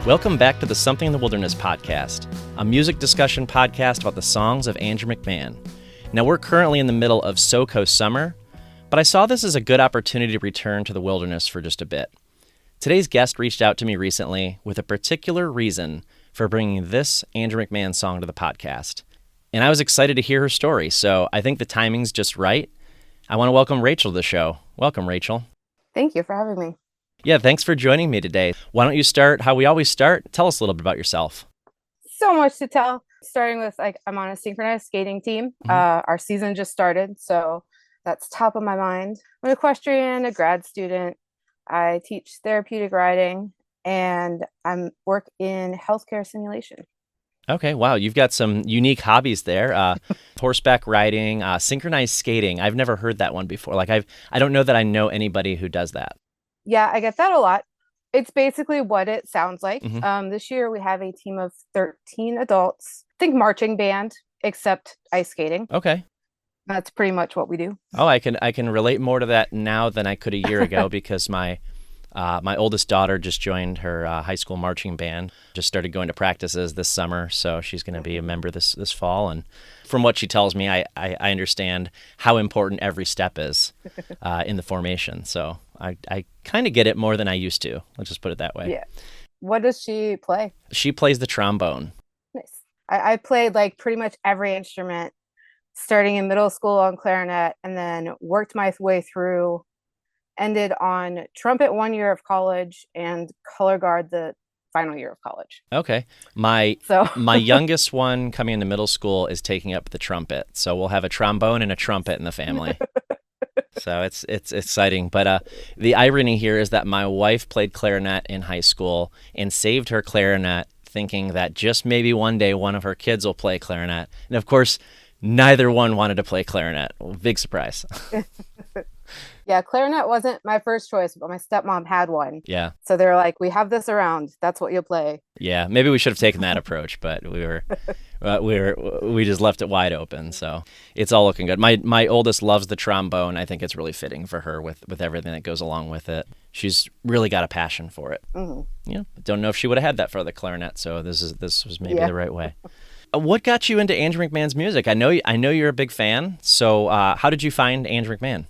Welcome back to the Something in the Wilderness podcast, a music discussion podcast about the songs of Andrew McMahon. Now, we're currently in the middle of SoCo summer, but I saw this as a good opportunity to return to the wilderness for just a bit. Today's guest reached out to me recently with a particular reason for bringing this Andrew McMahon song to the podcast. And I was excited to hear her story, so I think the timing's just right. I want to welcome Rachel to the show. Welcome, Rachel. Thank you for having me. Yeah, thanks for joining me today. Why don't you start how we always start? Tell us a little bit about yourself. So much to tell. Starting with, I'm on a synchronized skating team. Our season just started, so that's top of my mind. I'm an equestrian, a grad student. I teach therapeutic riding, and I work in healthcare simulation. Okay, wow, you've got some unique hobbies there. Horseback riding, synchronized skating. I've never heard that one before. I don't know that I know anybody who does that. Yeah, I get that a lot. It's basically what it sounds like. Mm-hmm. This year we have a team of 13 adults. Think marching band, except ice skating. Okay. That's pretty much what we do. Oh, I can relate more to that now than I could a year ago because my oldest daughter just joined her high school marching band. Just started going to practices this summer, so she's going to be a member this fall. And from what she tells me, I understand how important every step is in the formation. So I kind of get it more than I used to. Let's just put it that way. Yeah. What does she play? She plays the trombone. Nice. I played pretty much every instrument, starting in middle school on clarinet, and then worked my way through, ended on trumpet 1 year of college, and color guard the final year of college. Okay. My youngest one coming into middle school is taking up the trumpet. So we'll have a trombone and a trumpet in the family. So it's exciting. But the irony here is that my wife played clarinet in high school and saved her clarinet thinking that just maybe one day one of her kids will play clarinet. And of course, neither one wanted to play clarinet. Well, big surprise. Yeah, clarinet wasn't my first choice, but my stepmom had one. Yeah. So they're like, we have this around. That's what you'll play. Yeah, maybe we should have taken that approach, but we just left it wide open. So it's all looking good. My oldest loves the trombone. I think it's really fitting for her with everything that goes along with it. She's really got a passion for it. Mm-hmm. Yeah. Don't know if she would have had that for the clarinet. So this was maybe the right way. What got you into Andrew McMahon's music? I know you're a big fan. So how did you find Andrew McMahon?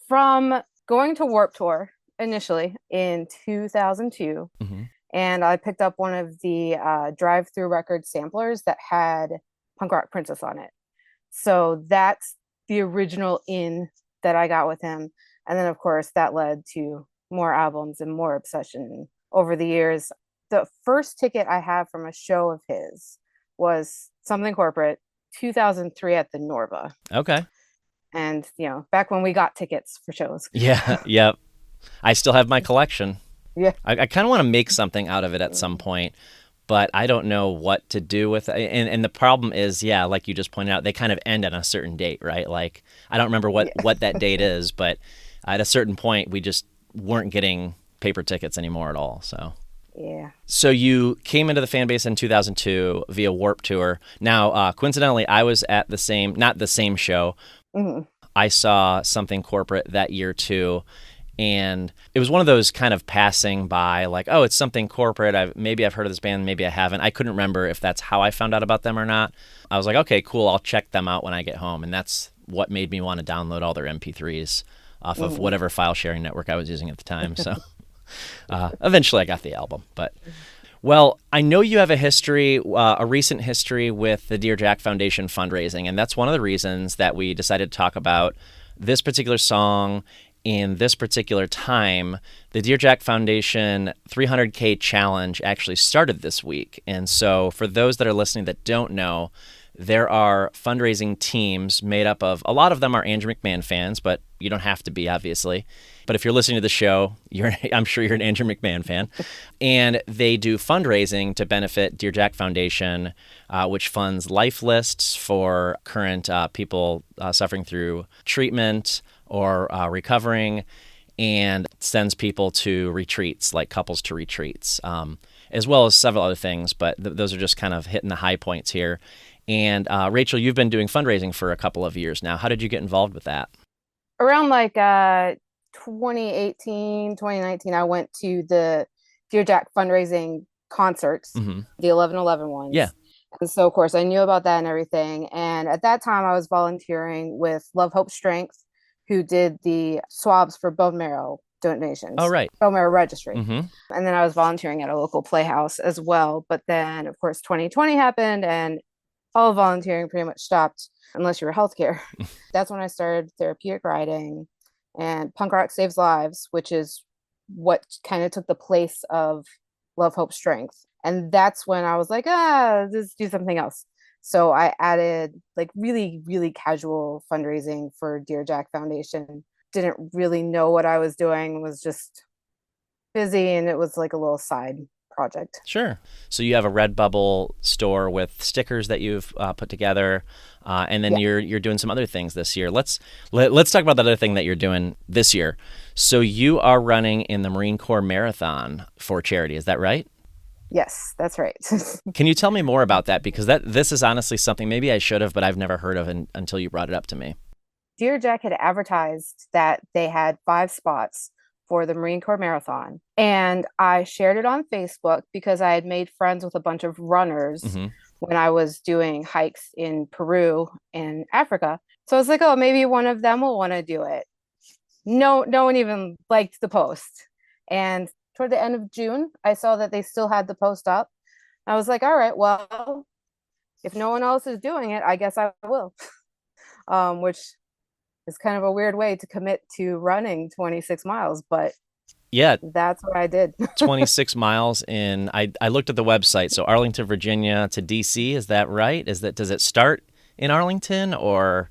From going to Warped Tour initially in 2002, and I picked up one of the drive-through record samplers that had Punk Rock Princess on it. So that's the original in that I got with him. And then, of course, that led to more albums and more obsession over the years. The first ticket I have from a show of his was Something Corporate, 2003 at the Norva. Okay. And, back when we got tickets for shows. Yeah, yeah. I still have my collection. Yeah. I kind of want to make something out of it at some point, but I don't know what to do with it. And the problem is, like you just pointed out, they kind of end on a certain date, right? Like, I don't remember what that date is, but at a certain point, we just weren't getting paper tickets anymore at all, so... Yeah. So you came into the fan base in 2002 via Warped Tour. Now, coincidentally, I was at not the same show. Mm-hmm. I saw Something Corporate that year too. And it was one of those kind of passing by, like, oh, it's Something Corporate. Maybe I've heard of this band, maybe I haven't. I couldn't remember if that's how I found out about them or not. I was like, okay, cool, I'll check them out when I get home. And that's what made me want to download all their MP3s off of whatever file sharing network I was using at the time. So... eventually I got the album, but I know you have a recent history with the Dear Jack Foundation fundraising, and that's one of the reasons that we decided to talk about this particular song in this particular time. The Dear Jack Foundation 300K challenge actually started this week, and so for those that are listening that don't know, there are fundraising teams made up of, a lot of them are Andrew McMahon fans, but you don't have to be, obviously. But if you're listening to the show, I'm sure you're an Andrew McMahon fan. And they do fundraising to benefit Dear Jack Foundation, which funds life lists for current people suffering through treatment or recovering, and sends people to retreats, like couples to retreats, as well as several other things. But those are just kind of hitting the high points here. And Rachel, you've been doing fundraising for a couple of years now. How did you get involved with that? Around 2018, 2019, I went to the Dear Jack fundraising concerts, Hmm. the 11/11 Yeah. ones. And so, of course, I knew about that and everything. And at that time, I was volunteering with Love Hope Strength, who did the swabs for bone marrow Oh, donations, right. bone marrow registry. Hmm. And then I was volunteering at a local playhouse as well. But then, of course, 2020 happened and all volunteering pretty much stopped unless you were healthcare. That's when I started therapeutic riding and Punk Rock Saves Lives, which is what kind of took the place of Love, Hope, Strength. And that's when I was like, let's do something else. So I added like really, really casual fundraising for Dear Jack Foundation. Didn't really know what I was doing, was just busy, and it was like a little side project. Sure. So you have a Redbubble store with stickers that you've put together, and then Yeah. you're doing some other things this year. Let's talk about that other thing that you're doing this year. So you are running in the Marine Corps Marathon for charity. Is that right? Yes, that's right. Can you tell me more about that? Because this is honestly something maybe I should have, but I've never heard of until you brought it up to me. Dear Jack had advertised that they had 5 spots for the Marine Corps Marathon. And I shared it on Facebook because I had made friends with a bunch of runners Hmm. when I was doing hikes in Peru and Africa. So I was like, oh, maybe one of them will want to do it. No one even liked the post. And toward the end of June, I saw that they still had the post up. I was like, all right, well, if no one else is doing it, I guess I will. Which is kind of a weird way to commit to running 26 miles, but Yeah, that's what I did. 26 miles in. I looked at the website. So Arlington, Virginia to DC. Is that right? Does it start in Arlington or?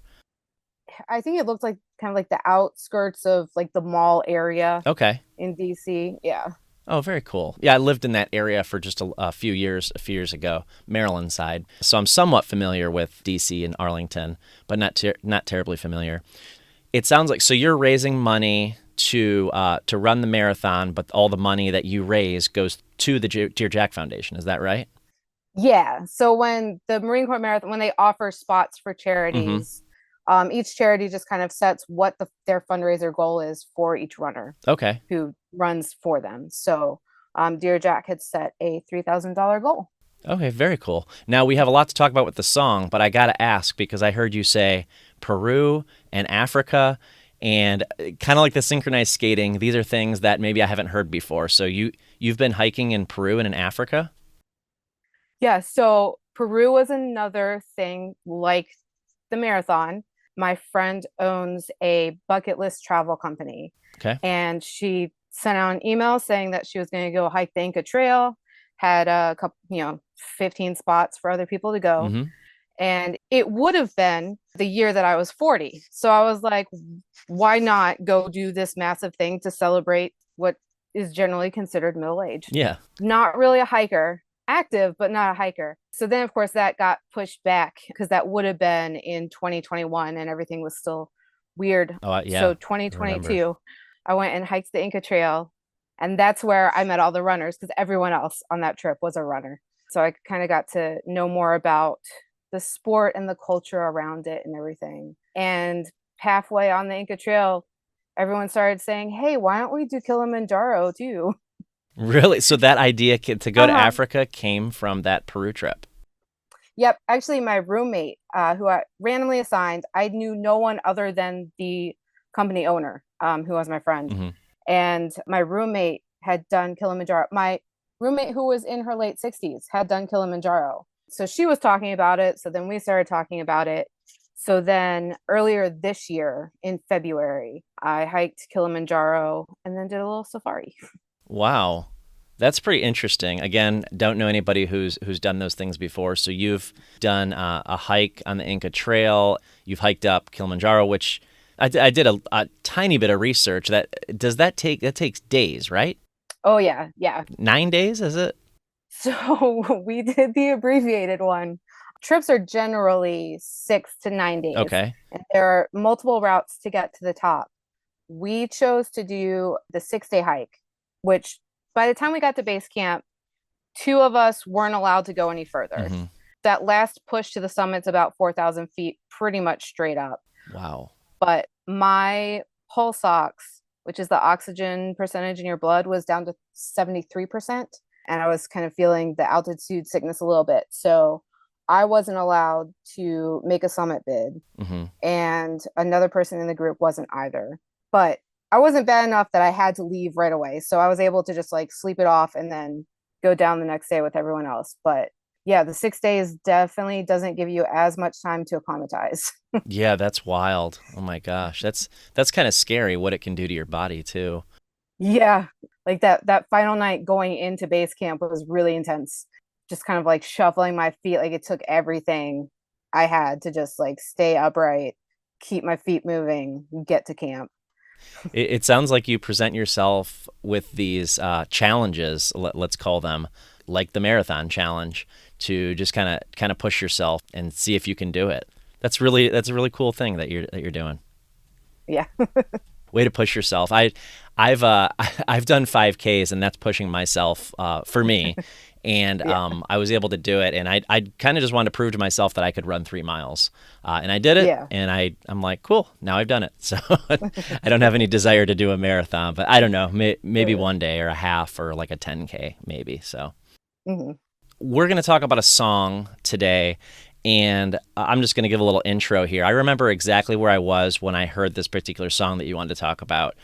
I think it looked like kind of like the outskirts of like the mall area Okay. in DC. Yeah. Oh, very cool. Yeah, I lived in that area for just a few years ago, Maryland side. So I'm somewhat familiar with DC and Arlington, but not terribly familiar. It sounds like so you're raising money to run the marathon, but all the money that you raise goes to the Dear Jack Foundation. Is that right? Yeah. So when the Marine Corps Marathon, when they offer spots for Mm-hmm. charities, each charity just kind of sets what their fundraiser goal is for each runner Okay. who runs for them. So Dear Jack had set a $3,000 goal. Okay, very cool. Now we have a lot to talk about with the song, but I gotta ask because I heard you say Peru and Africa, and kind of like the synchronized skating. These are things that maybe I haven't heard before. So you've been hiking in Peru and in Africa. Yeah. So Peru was another thing like the marathon. My friend owns a bucket list travel company, Okay. and she sent out an email saying that she was going to go hike the Inca Trail, had a couple, 15 spots for other people to go. Mm-hmm. And it would have been the year that I was 40. So I was like, why not go do this massive thing to celebrate what is generally considered middle age? Yeah. Not really a hiker, active, but not a hiker. So then, of course, that got pushed back because that would have been in 2021 and everything was still weird. Oh, yeah. So I remember. 2022, I went and hiked the Inca Trail. And that's where I met all the runners because everyone else on that trip was a runner. So I kind of got to know more about the sport and the culture around it and everything. And halfway on the Inca Trail, everyone started saying, hey, why don't we do Kilimanjaro too? Really? So that idea to go to Uh-huh. Africa came from that Peru trip. Yep. Actually, my roommate, who I randomly assigned, I knew no one other than the company owner, who was my friend. Hmm. And my roommate had done Kilimanjaro. My roommate, who was in her late 60s, had done Kilimanjaro. So she was talking about it. So then we started talking about it. So then earlier this year in February, I hiked Kilimanjaro and then did a little safari. Wow. That's pretty interesting. Again, don't know anybody who's done those things before. So you've done a hike on the Inca Trail. You've hiked up Kilimanjaro, which I did a tiny bit of research. That takes days, right? Oh, yeah. Yeah. 9 days, is it? So we did the abbreviated one. Trips are generally 6 to 9 days, Okay. and there are multiple routes to get to the top. We chose to do the 6 day hike, which by the time we got to base camp, 2 of us weren't allowed to go any further. Hmm. That last push to the summit's about 4,000 feet, pretty much straight up. Wow. But my pulse ox, which is the oxygen percentage in your blood, was down to 73%. and I was kind of feeling the altitude sickness a little bit. So I wasn't allowed to make a summit bid, Mm-hmm. and another person in the group wasn't either. But I wasn't bad enough that I had to leave right away. So I was able to just like sleep it off and then go down the next day with everyone else. But yeah, the 6 days definitely doesn't give you as much time to acclimatize. Yeah, that's wild. Oh my gosh. That's kind of scary what it can do to your body too. Yeah, like that final night going into base camp was really intense. Just kind of like shuffling my feet, like it took everything I had to just like stay upright, keep my feet moving, get to camp. It sounds like you present yourself with these challenges, let's call them, like the marathon challenge, to just kind of push yourself and see if you can do it. That's a really cool thing that you're doing. Yeah. Way to push yourself. I've I've done 5Ks, and that's pushing myself for me. And Yeah. I was able to do it, and I kind of just wanted to prove to myself that I could run 3 miles, and I did it. Yeah. And I'm like, cool, now I've done it. So I don't have any desire to do a marathon, but I don't know, maybe Yeah. one day or a half or like a 10K maybe. So Hmm. we're going to talk about a song today, and I'm just going to give a little intro here. I remember exactly where I was when I heard this particular song that you wanted to talk about.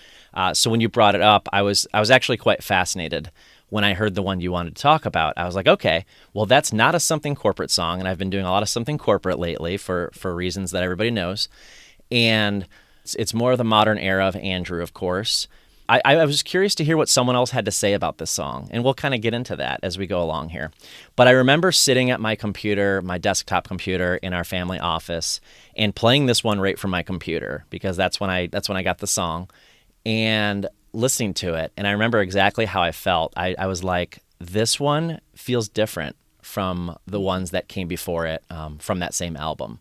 So when you brought it up, I was actually quite fascinated when I heard the one you wanted to talk about. I was like, okay, well, that's not a Something Corporate song, and I've been doing a lot of Something Corporate lately for reasons that everybody knows. And it's more of the modern era of Andrew, of course. I was curious to hear what someone else had to say about this song, and we'll kind of get into that as we go along here. But I remember sitting at my computer, my desktop computer in our family office, and playing this one right from my computer because that's when I got the song, and listening to it. And I remember exactly how I felt. I was like, this one feels different from the ones that came before it, from that same album.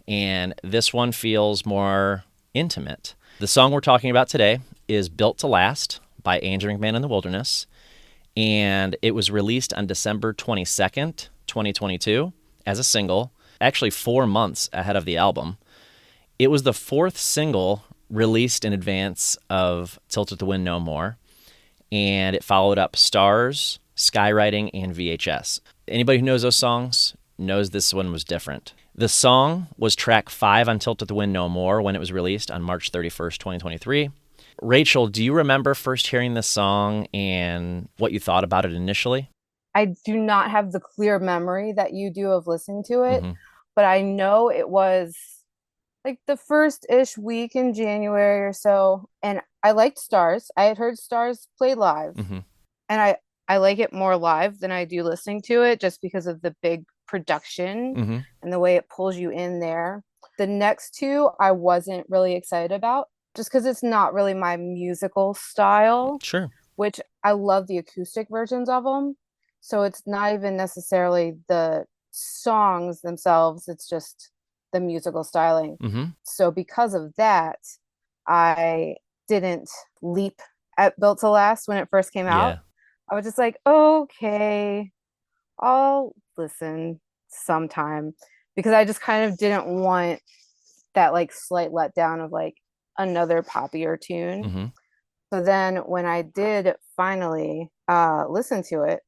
And this one feels more intimate. The song we're talking about today is Built to Last by Andrew McMahon in the Wilderness, and it was released on December 22nd, 2022 as a single, actually 4 months ahead of the album. It was the fourth single released in advance of Tilted to Win No More, and it followed up Stars, Skywriting, and VHS. Anybody who knows those songs knows this one was different. The song was track 5 on Tilted to Win No More when it was released on March 31st, 2023. Rachel, do you remember first hearing this song and what you thought about it initially? I do not have the clear memory that you do of listening to it, Mm-hmm. but I know it was like the first-ish week in January or so, and I liked Stars. I had heard Stars play live, Mm-hmm. and I like it more live than I do listening to it just because of the big production Mm-hmm. and the way it pulls you in there. The next two I wasn't really excited about just because it's not really my musical style, Sure. which I love the acoustic versions of them. So it's not even necessarily the songs themselves, it's just the musical styling. Mm-hmm. So because of that, I didn't leap at Built to Last when it first came out. Yeah. I was just like, okay, I'll listen sometime because I just kind of didn't want that like slight letdown of like another poppier tune. Mm-hmm. So then when I did finally listen to it,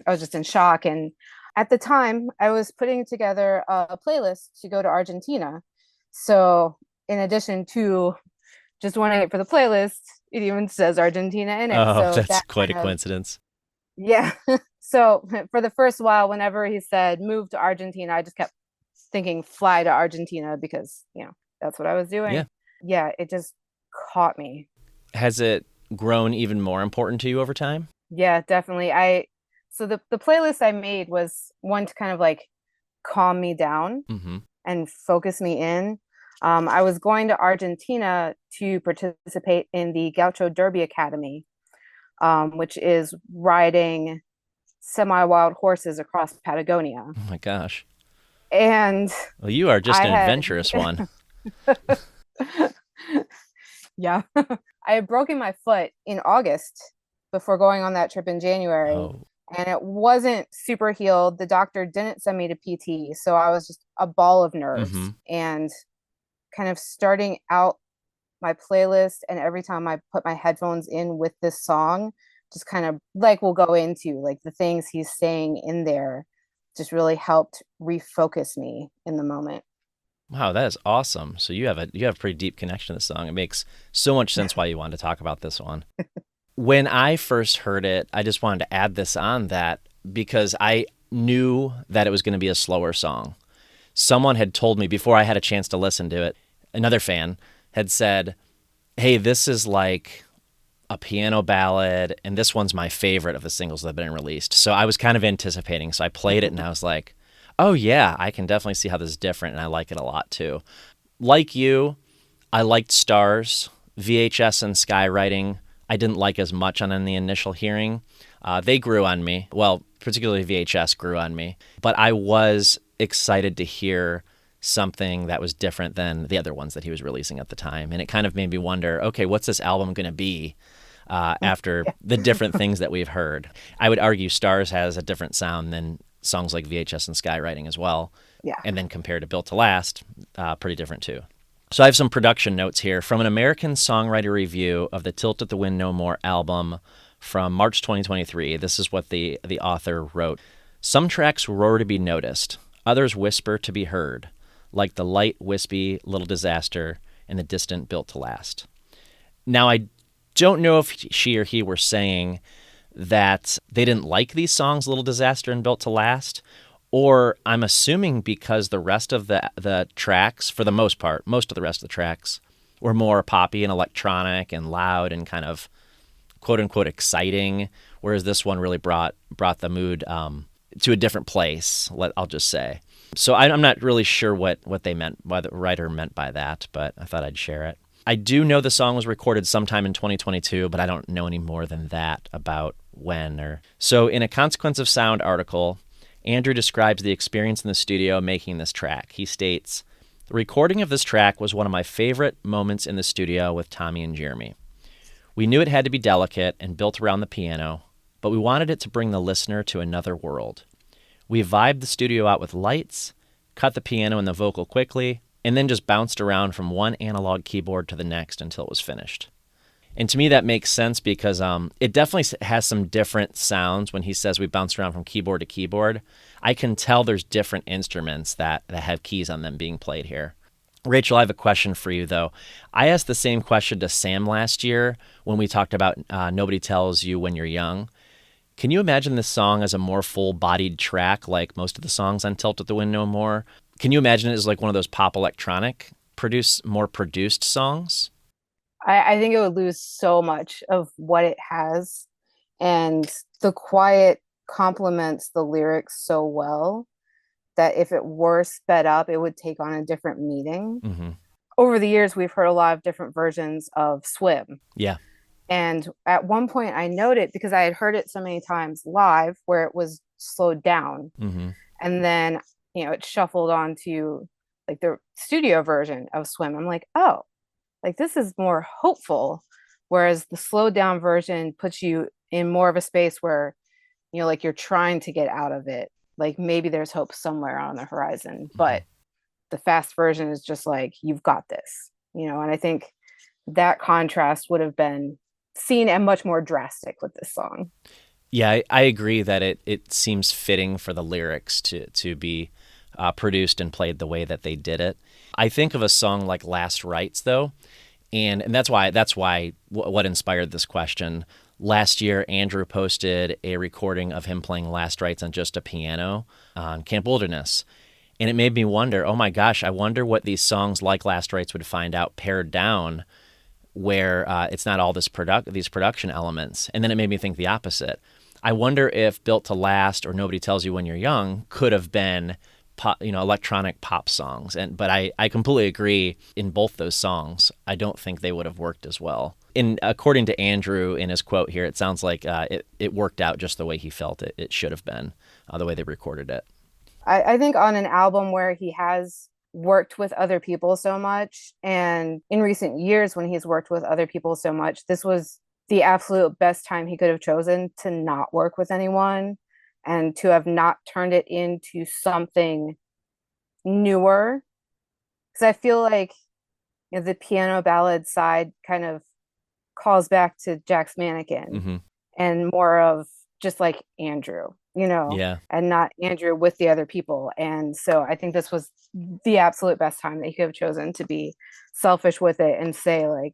I was just in shock. And at the time, I was putting together a playlist to go to Argentina. So in addition to just wanting it for the playlist, it even says Argentina in it. Oh, So that's that quite a kind of, coincidence. yeah. So for the first while, whenever he said move to Argentina, I just kept thinking fly to Argentina because, that's what I was Yeah. doing. Yeah, it just caught me. Has it grown even more important to you over time? Yeah, definitely. So the playlist I made was one to kind of like calm me down Mm-hmm. and focus me in. I was going to Argentina to participate in the Gaucho Derby Academy, which is riding semi-wild horses across Patagonia. Oh my gosh. And Well, you are just I an had, adventurous one. yeah, I had broken my foot in August before going on that trip in January, Oh. and it wasn't super healed. The doctor didn't send me to PT, so I was just a ball of Mm-hmm. nerves and kind of starting out my playlist. And every time I put my headphones in with this song, just kind of like we'll go into, like the things he's saying in there just really helped refocus me in the moment. Wow, that is awesome. So you have a pretty deep connection to the song. It makes so much sense why you wanted to talk about this one. When I first heard it, I just wanted to add this on that because I knew that it was going to be a slower song. Someone had told me before I had a chance to listen to it, another fan had said, "Hey, this is like a piano ballad, and this one's my favorite of the singles that have been released." So I was kind of anticipating. So I played it and I was like, oh yeah, I can definitely see how this is different, and I like it a lot too. Like you, I liked Stars, VHS and Skywriting. I didn't like as much on in the initial hearing. They grew on me. Well, particularly VHS grew on me. But I was excited to hear something that was different than the other ones that he was releasing at the time. And it kind of made me wonder, okay, what's this album going to be after the different things that we've heard? I would argue Stars has a different sound than songs like VHS and Skywriting as well. Yeah. And then compared to Built to Last, pretty different too. So I have some production notes here from an American Songwriter Review of the Tilt at the Wind No More album from March 2023. This is what the author wrote. Some tracks roar to be noticed, others whisper to be heard, like the light, wispy Little Disaster and the distant Built to Last. Now, I don't know if she or he were saying that they didn't like these songs, Little Disaster and Built to Last, or I'm assuming because the rest of the tracks, for the most part, most of the rest of the tracks were more poppy and electronic and loud and kind of quote-unquote exciting, whereas this one really brought the mood to a different place, I'll just say. So I'm not really sure what they meant, what the writer meant by that, but I thought I'd share it. I do know the song was recorded sometime in 2022, but I don't know any more than that about when. So in a Consequence of Sound article, Andrew describes the experience in the studio making this track. He states, "The recording of this track was one of my favorite moments in the studio with Tommy and Jeremy. We knew it had to be delicate and built around the piano, but we wanted it to bring the listener to another world. We vibed the studio out with lights, cut the piano and the vocal quickly, and then just bounced around from one analog keyboard to the next until it was finished." And to me, that makes sense because it definitely has some different sounds when he says we bounced around from keyboard to keyboard. I can tell there's different instruments that have keys on them being played here. Rachel, I have a question for you, though. I asked the same question to Sam last year when we talked about Nobody Tells You When You're Young. Can you imagine this song as a more full-bodied track like most of the songs on Tilt at the Wind No More? Can you imagine it as like one of those pop electronic, more produced songs? I think it would lose so much of what it has, and the quiet complements the lyrics so well that if it were sped up, it would take on a different meaning. Mm-hmm. Over the years, we've heard a lot of different versions of Swim. Yeah. And at one point, I noted, because I had heard it so many times live where it was slowed down. Mm-hmm. And then, it shuffled onto like the studio version of Swim. I'm like, oh, like this is more hopeful. Whereas the slowed down version puts you in more of a space where, like you're trying to get out of it. Like maybe there's hope somewhere on the horizon, but the fast version is just like, you've got this, and I think that contrast would have been seen and much more drastic with this song. Yeah, I agree that it seems fitting for the lyrics to be produced and played the way that they did it. I think of a song like Last Rites, though, and that's why what inspired this question. Last year, Andrew posted a recording of him playing Last Rites on just a piano on Camp Wilderness. And it made me wonder, oh my gosh, I wonder what these songs like Last Rites would find out pared down where it's not all these production elements. And then it made me think the opposite. I wonder if Built to Last or Nobody Tells You When You're Young could have been pop, electronic pop songs. But I completely agree in both those songs. I don't think they would have worked as well. According to Andrew in his quote here, it sounds like it worked out just the way he felt it should have been, the way they recorded it. I think on an album where he has worked with other people so much, and in recent years when he's worked with other people so much, this was the absolute best time he could have chosen to not work with anyone and to have not turned it into something newer. Because I feel like the piano ballad side kind of calls back to Jack's Mannequin. Mm-hmm. and more of just like Andrew, Yeah. and not Andrew with the other people. And so I think this was the absolute best time that he could have chosen to be selfish with it and say, like,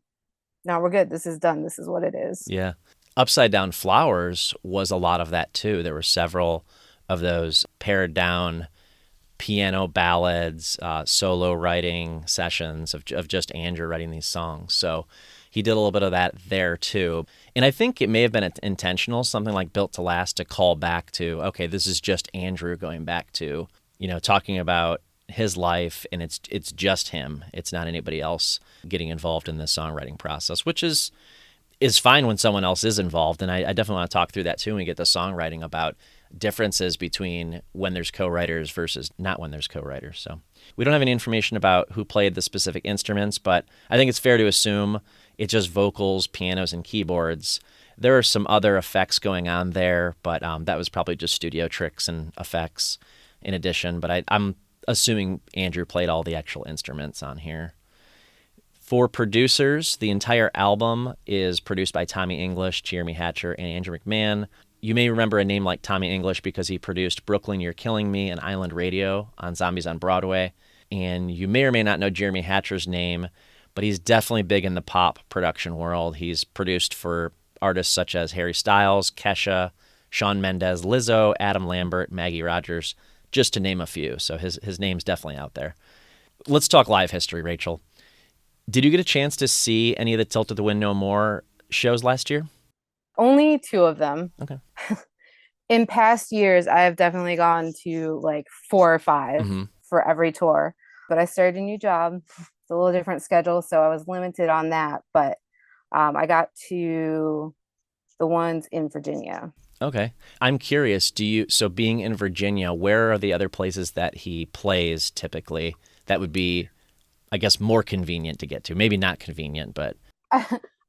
no, we're good. This is done. This is what it is. Yeah. Upside Down Flowers was a lot of that too. There were several of those pared down piano ballads, solo writing sessions of just Andrew writing these songs. So he did a little bit of that there too. And I think it may have been intentional, something like Built to Last, to call back to, okay, this is just Andrew going back to, talking about his life, and it's just him. It's not anybody else getting involved in this songwriting process, which is fine when someone else is involved. And I definitely want to talk through that too when we get to songwriting, about differences between when there's co-writers versus not when there's co-writers. So we don't have any information about who played the specific instruments, but I think it's fair to assume it's just vocals, pianos, and keyboards. There are some other effects going on there, but that was probably just studio tricks and effects in addition. But I'm assuming Andrew played all the actual instruments on here. For producers, the entire album is produced by Tommy English, Jeremy Hatcher, and Andrew McMahon. You may remember a name like Tommy English because he produced Brooklyn, You're Killing Me, and Island Radio on Zombies on Broadway. And you may or may not know Jeremy Hatcher's name, but he's definitely big in the pop production world. He's produced for artists such as Harry Styles, Kesha, Shawn Mendes, Lizzo, Adam Lambert, Maggie Rogers, just to name a few. So his name's definitely out there. Let's talk live history, Rachel. Did you get a chance to see any of the Tilt to the Wind No More shows last year? Only 2 of them. Okay. In past years, I have definitely gone to like 4 or 5 for every tour. But I started a new job. It's a little different schedule, so I was limited on that. But I got to the ones in Virginia. Okay. I'm curious, so being in Virginia, where are the other places that he plays typically that would be, I guess, more convenient to get to? Maybe not convenient, but...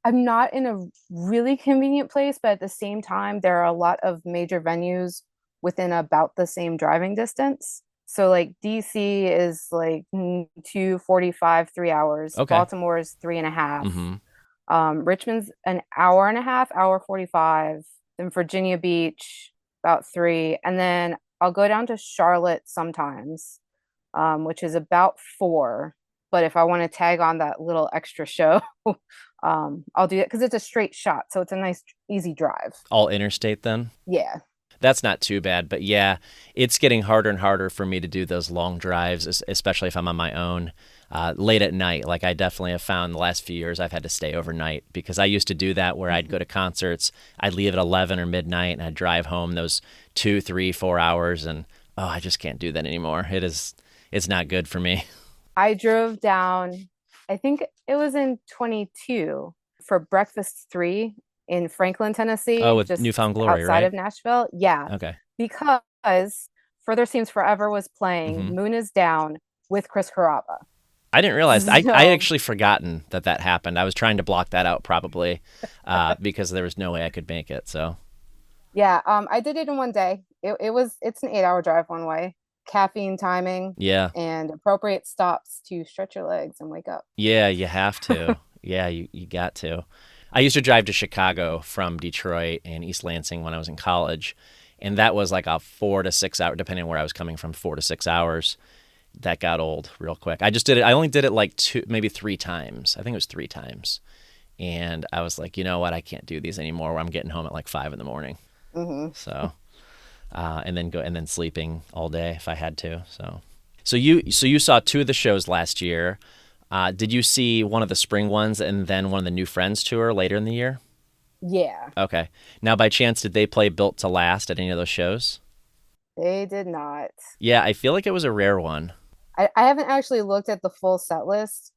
I'm not in a really convenient place, but at the same time, there are a lot of major venues within about the same driving distance. So like DC is like 2:45, 3 hours. Okay. Baltimore is 3.5. Richmond's an hour and a half, hour 45. Then Virginia Beach, about 3. And then I'll go down to Charlotte sometimes, which is about 4. But if I want to tag on that little extra show, I'll do it because it's a straight shot. So it's a nice, easy drive. All interstate then? Yeah. That's not too bad. But yeah, it's getting harder and harder for me to do those long drives, especially if I'm on my own late at night. Like I definitely have found the last few years I've had to stay overnight because I used to do that where I'd go to concerts, I'd leave at 11 or midnight and I'd drive home those 2, 3, 4 hours. And I just can't do that anymore. It's not good for me. I drove down, I think it was in 22 for Breakfast 3 in Franklin, Tennessee. Oh, with just New Found Glory, outside right? of Nashville. Yeah. Okay. Because Further Seems Forever was playing Moon Is Down with Chris Carrabba. I didn't realize. I actually forgotten that happened. I was trying to block that out probably because there was no way I could make it. So. Yeah, I did it in one day. It's an 8-hour drive one way. Caffeine timing, and appropriate stops to stretch your legs and wake up. Yeah, you have to. Yeah, you got to. I used to drive to Chicago from Detroit and East Lansing when I was in college, and that was like a 4 to 6 hour, depending on where I was coming from, 4 to 6 hours. That got old real quick. I just did it. I only did it like 2, maybe 3 times. I think it was 3 times, and I was like, you know what? I can't do these anymore. Where I'm getting home at like 5 a.m. So. And then sleeping all day if I had to. So you saw 2 of the shows last year. Did you see one of the spring ones and then one of the New Friends tour later in the year? Yeah. Okay. Now, by chance, did they play Built to Last at any of those shows? They did not. Yeah, I feel like it was a rare one. I haven't actually looked at the full set list,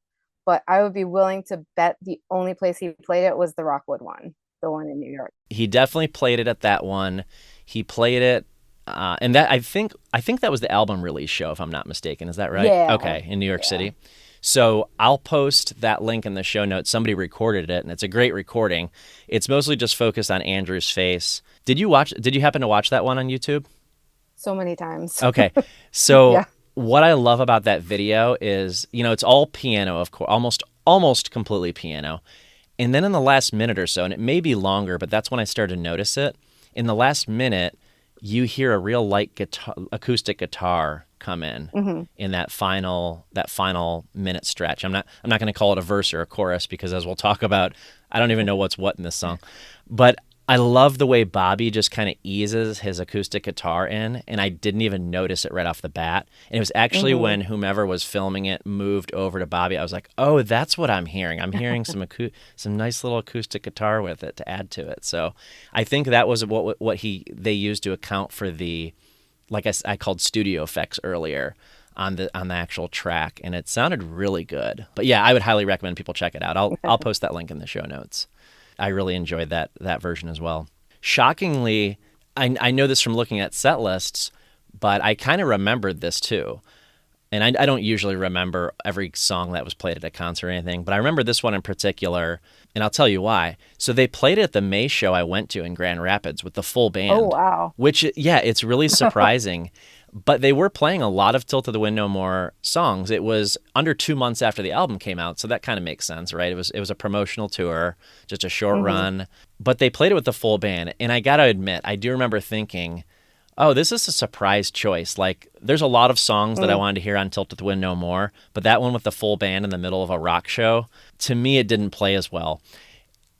but I would be willing to bet the only place he played it was the Rockwood one, the one in New York. He definitely played it at that one. He played it, and that I think that was the album release show, if I'm not mistaken. Is that right? Yeah. Okay, in New York City. So I'll post that link in the show notes. Somebody recorded it, and it's a great recording. It's mostly just focused on Andrew's face. Did you happen to watch that one on YouTube? So many times. Okay, so what I love about that video is, it's all piano, of course, almost completely piano. And then in the last minute or so, and it may be longer, but that's when I started to notice it. In the last minute, you hear a real light guitar, acoustic guitar come in that final minute stretch. I'm not going to call it a verse or a chorus because, as we'll talk about, I don't even know what's what in this song. But I love the way Bobby just kind of eases his acoustic guitar in, and I didn't even notice it right off the bat. And it was actually when whomever was filming it moved over to Bobby, I was like, oh, that's what I'm hearing. I'm hearing some nice little acoustic guitar with it to add to it. So I think that was what they used to account for the, like I called studio effects earlier on the actual track, and it sounded really good. But yeah, I would highly recommend people check it out. I'll post that link in the show notes. I really enjoyed that version as well. Shockingly, I know this from looking at set lists, but I kind of remembered this too. And I don't usually remember every song that was played at a concert or anything, but I remember this one in particular, and I'll tell you why. So they played it at the May show I went to in Grand Rapids with the full band. Oh, wow. Which, yeah, it's really surprising. But they were playing a lot of Tilt of the Wind No More songs. It was under 2 months after the album came out, so that kind of makes sense, right? It was a promotional tour, just a short run. But they played it with the full band, and I got to admit, I do remember thinking, oh, this is a surprise choice. Like, there's a lot of songs that I wanted to hear on Tilt of the Wind No More, but that one with the full band in the middle of a rock show, to me, it didn't play as well.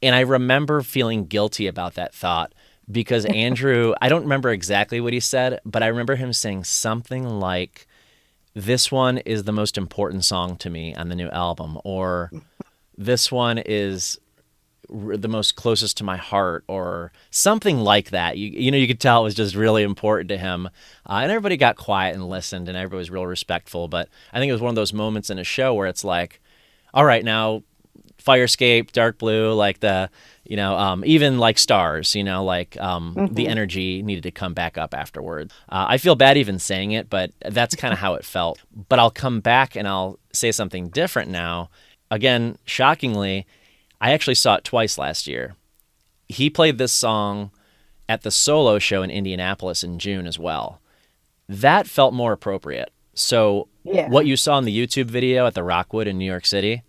And I remember feeling guilty about that thought, because Andrew, I don't remember exactly what he said, but I remember him saying something like, this one is the most important song to me on the new album, or this one is the most closest to my heart, or something like that. You could tell it was just really important to him. And everybody got quiet and listened, and everybody was real respectful. But I think it was one of those moments in a show where it's like, all right, now Firescape, Dark Blue, like the, even like Stars, the energy needed to come back up afterward. I feel bad even saying it, but that's kind of how it felt. But I'll come back and I'll say something different now. Again, shockingly, I actually saw it twice last year. He played this song at the solo show in Indianapolis in June as well. That felt more appropriate. So what you saw in the YouTube video at the Rockwood in New York City,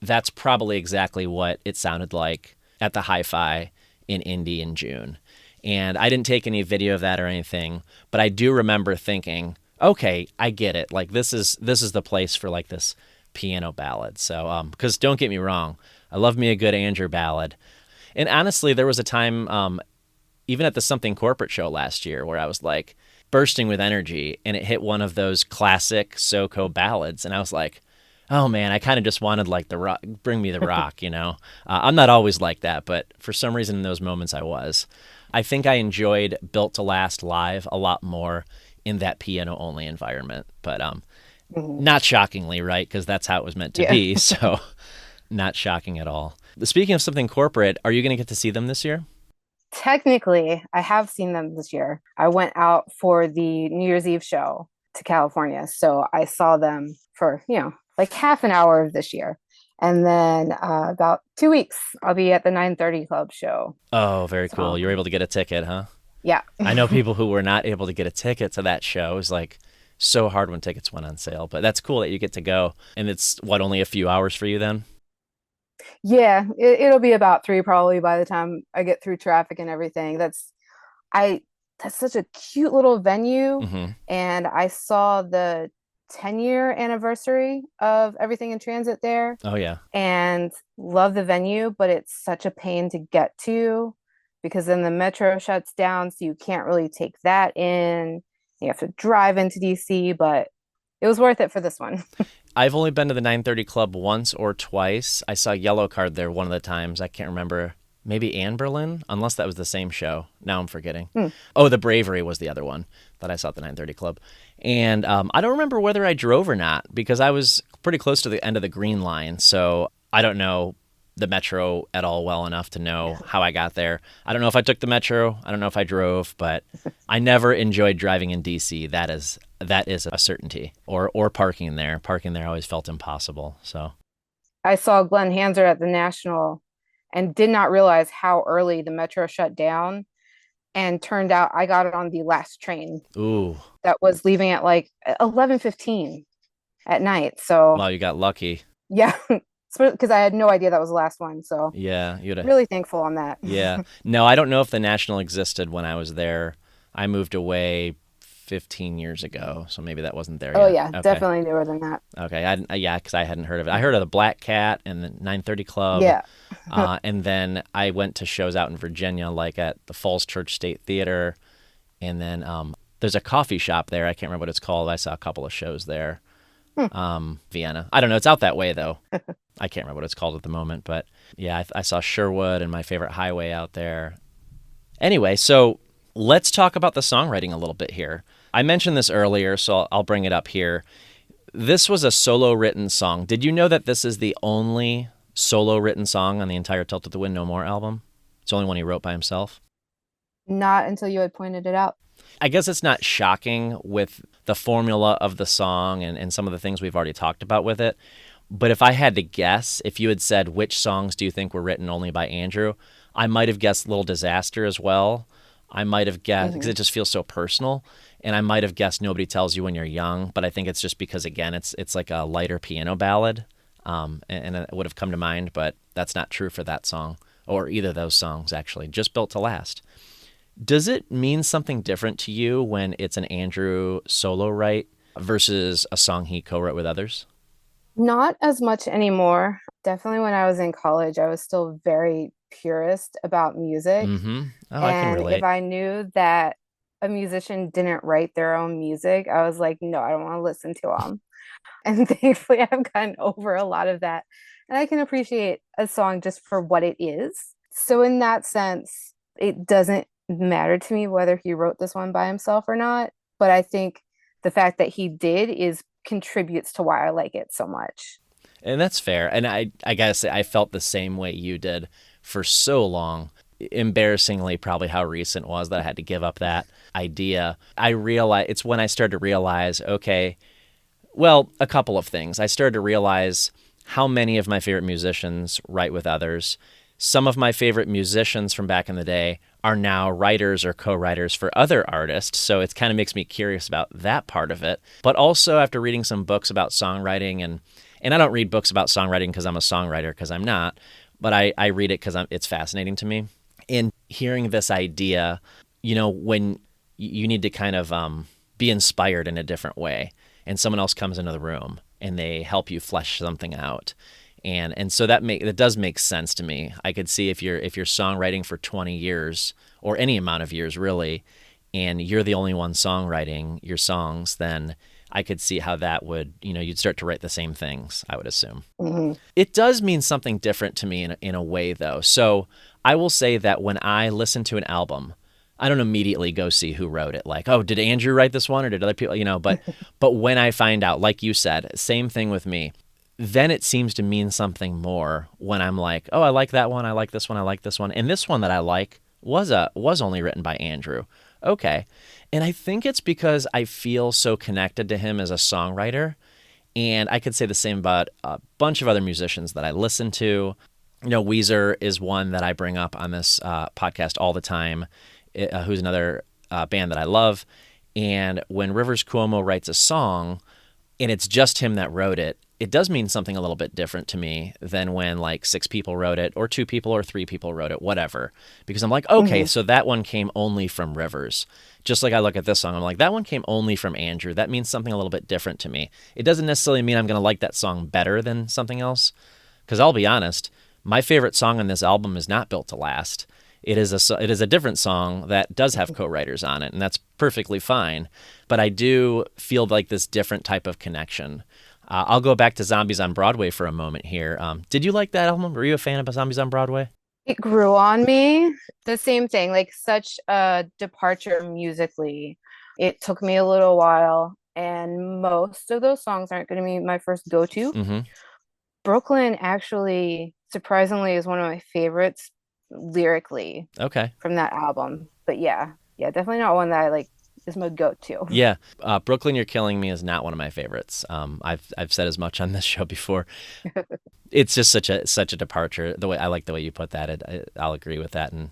that's probably exactly what it sounded like at the Hi-Fi in Indy in June. And I didn't take any video of that or anything, but I do remember thinking, okay, I get it. Like, this is the place for like this piano ballad. So, because don't get me wrong, I love me a good Andrew ballad. And honestly, there was a time, even at the Something Corporate show last year, where I was like bursting with energy, and it hit one of those classic SoCo ballads, and I was like, oh man, I kind of just wanted like the rock, bring me the rock, I'm not always like that, but for some reason in those moments I was. I think I enjoyed Built to Last live a lot more in that piano-only environment, but not shockingly, right? Because that's how it was meant to be, so not shocking at all. Speaking of Something Corporate, are you going to get to see them this year? Technically, I have seen them this year. I went out for the New Year's Eve show to California, so I saw them for, like half an hour of this year. And then about 2 weeks, I'll be at the 930 Club show. Oh, very cool. You were able to get a ticket, huh? Yeah. I know people who were not able to get a ticket to that show. It was like so hard when tickets went on sale. But that's cool that you get to go. And it's, only a few hours for you then? Yeah, it'll be about 3 probably by the time I get through traffic and everything. That's such a cute little venue. And I saw the 10-year anniversary of Everything in Transit there. Oh yeah. And love the venue, but it's such a pain to get to because then the metro shuts down, so you can't really take that in. You have to drive into DC, but it was worth it for this one. I've only been to the 930 Club once or twice. I saw Yellowcard there one of the times. I can't remember. Maybe Anberlin, unless that was the same show. Now I'm forgetting. Oh, The Bravery was the other one that I saw at the 930 Club. And I don't remember whether I drove or not because I was pretty close to the end of the Green Line. So I don't know the Metro at all well enough to know how I got there. I don't know if I took the Metro. I don't know if I drove, but I never enjoyed driving in DC. That is a certainty. Or parking there. Parking there always felt impossible. So I saw Glenn Hansard at the National and did not realize how early the Metro shut down. And turned out I got it on the last train. Ooh. That was leaving at like 11:15 at night. So wow, you got lucky. Yeah. because I had no idea that was the last one. So Yeah, you'd have. really thankful on that. Yeah. No, I don't know if the National existed when I was there. I moved away 15 years ago, so maybe that wasn't there Oh yet. yeah, Okay. definitely newer than that. Okay. Yeah, because I hadn't heard of it. I heard of the Black Cat and the 930 Club. Yeah. And then I went to shows out in Virginia, like at the Falls Church State Theater. And then there's a coffee shop there. I can't remember what it's called. I saw a couple of shows there. Vienna. I don't know. It's out that way, though. I can't remember what it's called at the moment. But yeah, I saw Sherwood and My Favorite Highway out there. Anyway, so let's talk about the songwriting a little bit here. I mentioned this earlier, so I'll bring it up here. This was a solo written song. Did you know that this is the only solo written song on the entire Tilted to Win No More album? It's the only one he wrote by himself. Not until you had pointed it out. I guess it's not shocking with the formula of the song and some of the things we've already talked about with it. But if I had to guess, if you had said which songs do you think were written only by Andrew, I might have guessed Little Disaster as well. I might have guessed, because it just feels so personal, and I might have guessed Nobody Tells You When You're Young, but I think it's just because, again, it's like a lighter piano ballad, and it would have come to mind, but that's not true for that song, or either of those songs, actually. Just Built to Last. Does it mean something different to you when it's an Andrew solo write versus a song he co-wrote with others? Not as much anymore. Definitely when I was in college, I was still very purist about music. Mm-hmm. Oh, I can And if relate. I knew that a musician didn't write their own music, I was like, no, I don't want to listen to them. And thankfully, I've gotten over a lot of that. And I can appreciate a song just for what it is. So, in that sense, it doesn't matter to me whether he wrote this one by himself or not. But I think the fact that he did is contributes to why I like it so much. And that's fair. And I guess I felt the same way you did for so long. Embarrassingly, probably how recent it was that I had to give up that idea. I realized it's when I started to realize, okay, well, a couple of things. I started to realize how many of my favorite musicians write with others. Some of my favorite musicians from back in the day are now writers or co-writers for other artists, so it kind of makes me curious about that part of it. But also after reading some books about songwriting, and I don't read books about songwriting because I'm a songwriter, because I'm not, but I read it because it's fascinating to me. And hearing this idea, when you need to kind of be inspired in a different way, and someone else comes into the room and they help you flesh something out. And so that does make sense to me. I could see if you're songwriting for 20 years or any amount of years really, and you're the only one songwriting your songs, then I could see how that would, you'd start to write the same things, I would assume. Mm-hmm. It does mean something different to me in a way, though. So I will say that when I listen to an album, I don't immediately go see who wrote it. Like, oh, did Andrew write this one or did other people, but when I find out, like you said, same thing with me, then it seems to mean something more when I'm like, oh, I like that one, I like this one, I like this one. And this one that I like was only written by Andrew. Okay. And I think it's because I feel so connected to him as a songwriter. And I could say the same about a bunch of other musicians that I listen to. Weezer is one that I bring up on this podcast all the time, who's another band that I love. And when Rivers Cuomo writes a song and it's just him that wrote it, it does mean something a little bit different to me than when like 6 people wrote it or 2 people or 3 people wrote it, whatever. Because I'm like, okay, so that one came only from Rivers. Just like I look at this song, I'm like, that one came only from Andrew. That means something a little bit different to me. It doesn't necessarily mean I'm going to like that song better than something else. Because I'll be honest, my favorite song on this album is not Built to Last. It is a different song that does have co-writers on it, and that's perfectly fine. But I do feel like this different type of connection. I'll go back to Zombies on Broadway for a moment here. Did you like that album? Were you a fan of Zombies on Broadway? It grew on me. The same thing, like such a departure musically. It took me a little while, and most of those songs aren't going to be my first go-to. Mm-hmm. Brooklyn actually, surprisingly, is one of my favorites lyrically from that album. But yeah, definitely not one that I like is my go-to. Yeah, Brooklyn, You're Killing Me is not one of my favorites. I've said as much on this show before. It's just such a departure. The way I like the way you put that. I'll agree with that and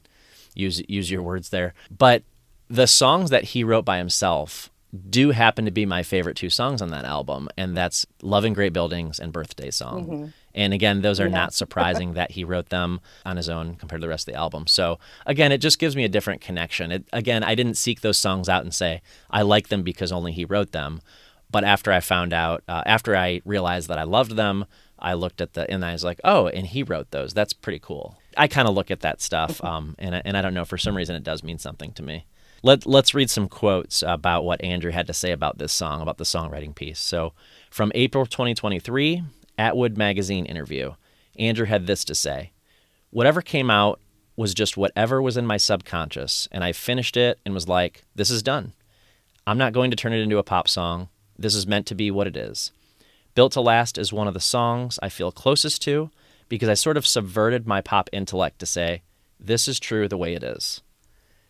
use your words there. But the songs that he wrote by himself do happen to be my favorite two songs on that album, and that's Love in Great Buildings and Birthday Song. Mm-hmm. And again, those are not surprising that he wrote them on his own compared to the rest of the album. So again, it just gives me a different connection. Again, I didn't seek those songs out and say, I like them because only he wrote them. But after I found out, after I realized that I loved them, I looked at and I was like, oh, and he wrote those. That's pretty cool. I kind of look at that stuff, and I don't know, for some reason it does mean something to me. Let's read some quotes about what Andrew had to say about this song, about the songwriting piece. So from April 2023, Atwood Magazine interview, Andrew had this to say: whatever came out was just whatever was in my subconscious, and I finished it and was like, this is done. I'm not going to turn it into a pop song. This is meant to be what it is. Built to Last is one of the songs I feel closest to because I sort of subverted my pop intellect to say, this is true the way it is.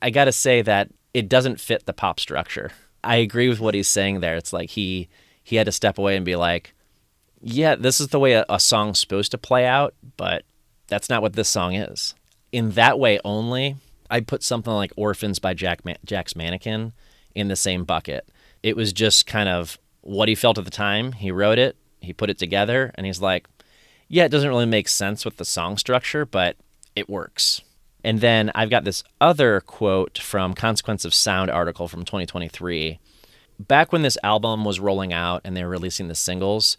I got to say that it doesn't fit the pop structure. I agree with what he's saying there. It's like he had to step away and be like, yeah, this is the way a song's supposed to play out, but that's not what this song is. In that way only, I'd put something like Orphans by Jack's Mannequin in the same bucket. It was just kind of what he felt at the time. He wrote it, he put it together, and he's like, yeah, it doesn't really make sense with the song structure, but it works. And then I've got this other quote from Consequence of Sound article from 2023. Back when this album was rolling out and they were releasing the singles,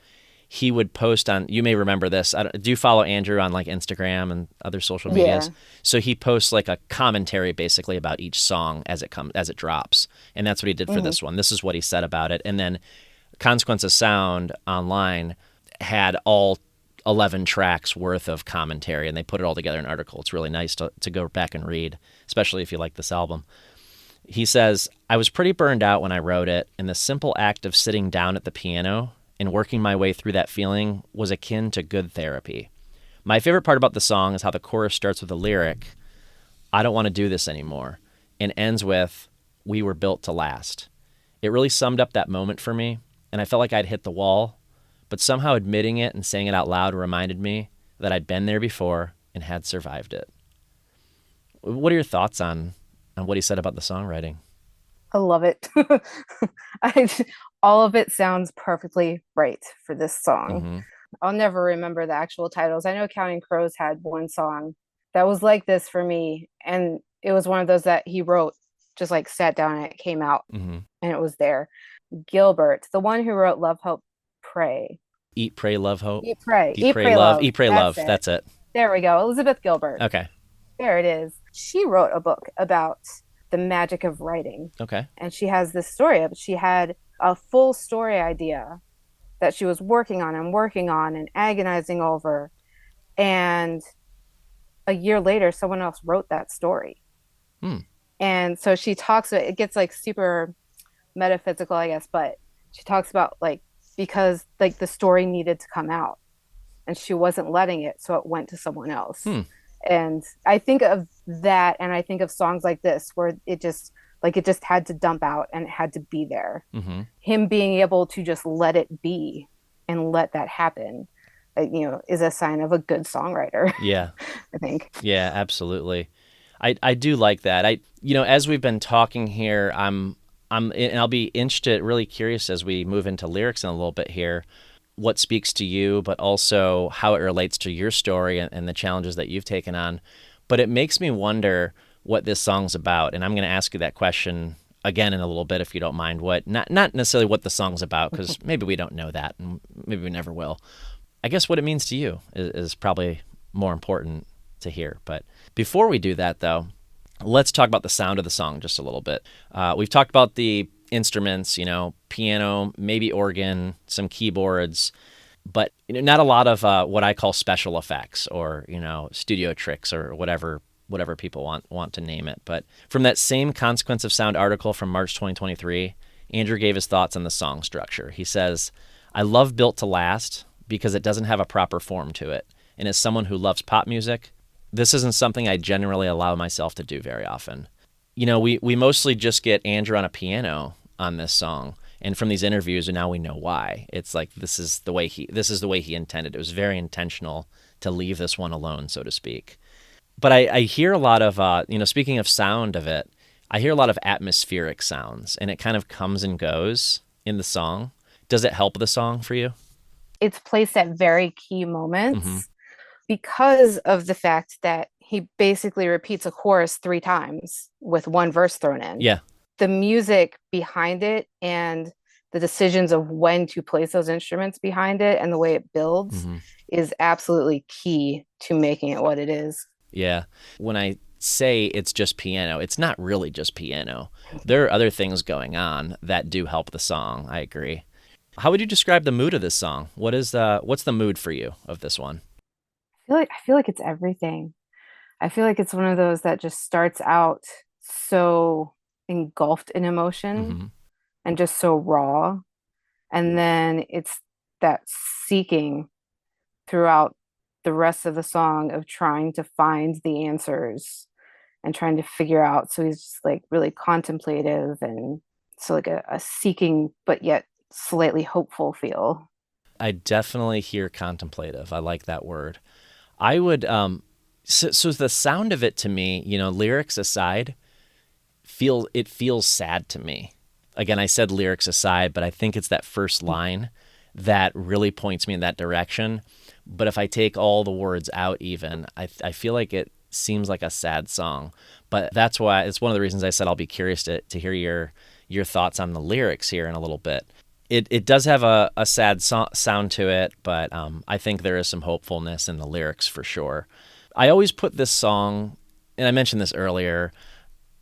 he would post on, you may remember this, do you follow Andrew on like Instagram and other social medias? Yeah. So he posts like a commentary basically about each song as it drops. And that's what he did for this one. This is what he said about it. And then Consequence of Sound online had all 11 tracks worth of commentary, and they put it all together in an article. It's really nice to go back and read, especially if you like this album. He says, I was pretty burned out when I wrote it, and the simple act of sitting down at the piano and working my way through that feeling was akin to good therapy. My favorite part about the song is how the chorus starts with a lyric, I don't want to do this anymore, and ends with, we were built to last. It really summed up that moment for me, and I felt like I'd hit the wall, but somehow admitting it and saying it out loud reminded me that I'd been there before and had survived it. What are your thoughts on what he said about the songwriting? I love it. All of it sounds perfectly right for this song. Mm-hmm. I'll never remember the actual titles. I know Counting Crows had one song that was like this for me, and it was one of those that he wrote, just like sat down and it came out, and it was there. Gilbert, the one who wrote Love, Hope, Pray. Eat, Pray, Love, Hope. Eat, Pray. Eat, Pray, Love. Eat, Pray, Love. That's it. There we go. Elizabeth Gilbert. Okay. There it is. She wrote a book about the magic of writing. Okay. And she has this story of, she had a full story idea that she was working on and agonizing over. And a year later, someone else wrote that story. And so she talks about, it gets like super metaphysical, I guess, but she talks about like, because like the story needed to come out and she wasn't letting it, so it went to someone else. And I think of that, and I think of songs like this where it just had to dump out and it had to be there. Him being able to just let it be and let that happen, is a sign of a good songwriter. Yeah. I think. Yeah, absolutely. I do like that. As we've been talking here, and I'll be interested, really curious as we move into lyrics in a little bit here, what speaks to you, but also how it relates to your story and the challenges that you've taken on. But it makes me wonder what this song's about. And I'm going to ask you that question again in a little bit, if you don't mind. Not necessarily what the song's about, because maybe we don't know that, and maybe we never will. I guess what it means to you is probably more important to hear. But before we do that, though, let's talk about the sound of the song just a little bit. We've talked about the instruments, piano, maybe organ, some keyboards, but not a lot of what I call special effects or, studio tricks or whatever people want to name it. But from that same Consequence of Sound article from March 2023, Andrew gave his thoughts on the song structure. He says, I love Built to Last because it doesn't have a proper form to it. And as someone who loves pop music, this isn't something I generally allow myself to do very often. We mostly just get Andrew on a piano on this song, and from these interviews, and now we know why. It's like this is the way he intended. It was very intentional to leave this one alone, so to speak. But I hear a lot of speaking of sound of it, I hear a lot of atmospheric sounds, and it kind of comes and goes in the song. Does it help the song for you? It's placed at very key Mm-hmm. moments because of the fact that he basically repeats a chorus 3 times with one verse thrown in. Yeah. The music behind it and the decisions of when to place those instruments behind it and the way it builds Mm-hmm. is absolutely key to making it what it is. Yeah. When I say it's just piano, it's not really just piano. There are other things going on that do help the song. I agree. How would you describe the mood of this song? What's the mood for you of this one? I feel like it's everything. I feel like it's one of those that just starts out so engulfed in emotion Mm-hmm. and just so raw. And then it's that seeking throughout the rest of the song of trying to find the answers and trying to figure out. So he's just like really contemplative and so like a seeking, but yet slightly hopeful feel. I definitely hear contemplative. I like that word. I would so the sound of it to me, lyrics aside, feels sad to me. Again, I said lyrics aside, but I think it's that first line that really points me in that direction. But if I take all the words out even, I feel like it seems like a sad song. But that's why it's one of the reasons I said I'll be curious to hear your thoughts on the lyrics here in a little bit. It does have a sad sound to it, but I think there is some hopefulness in the lyrics for sure. I always put this song, and I mentioned this earlier,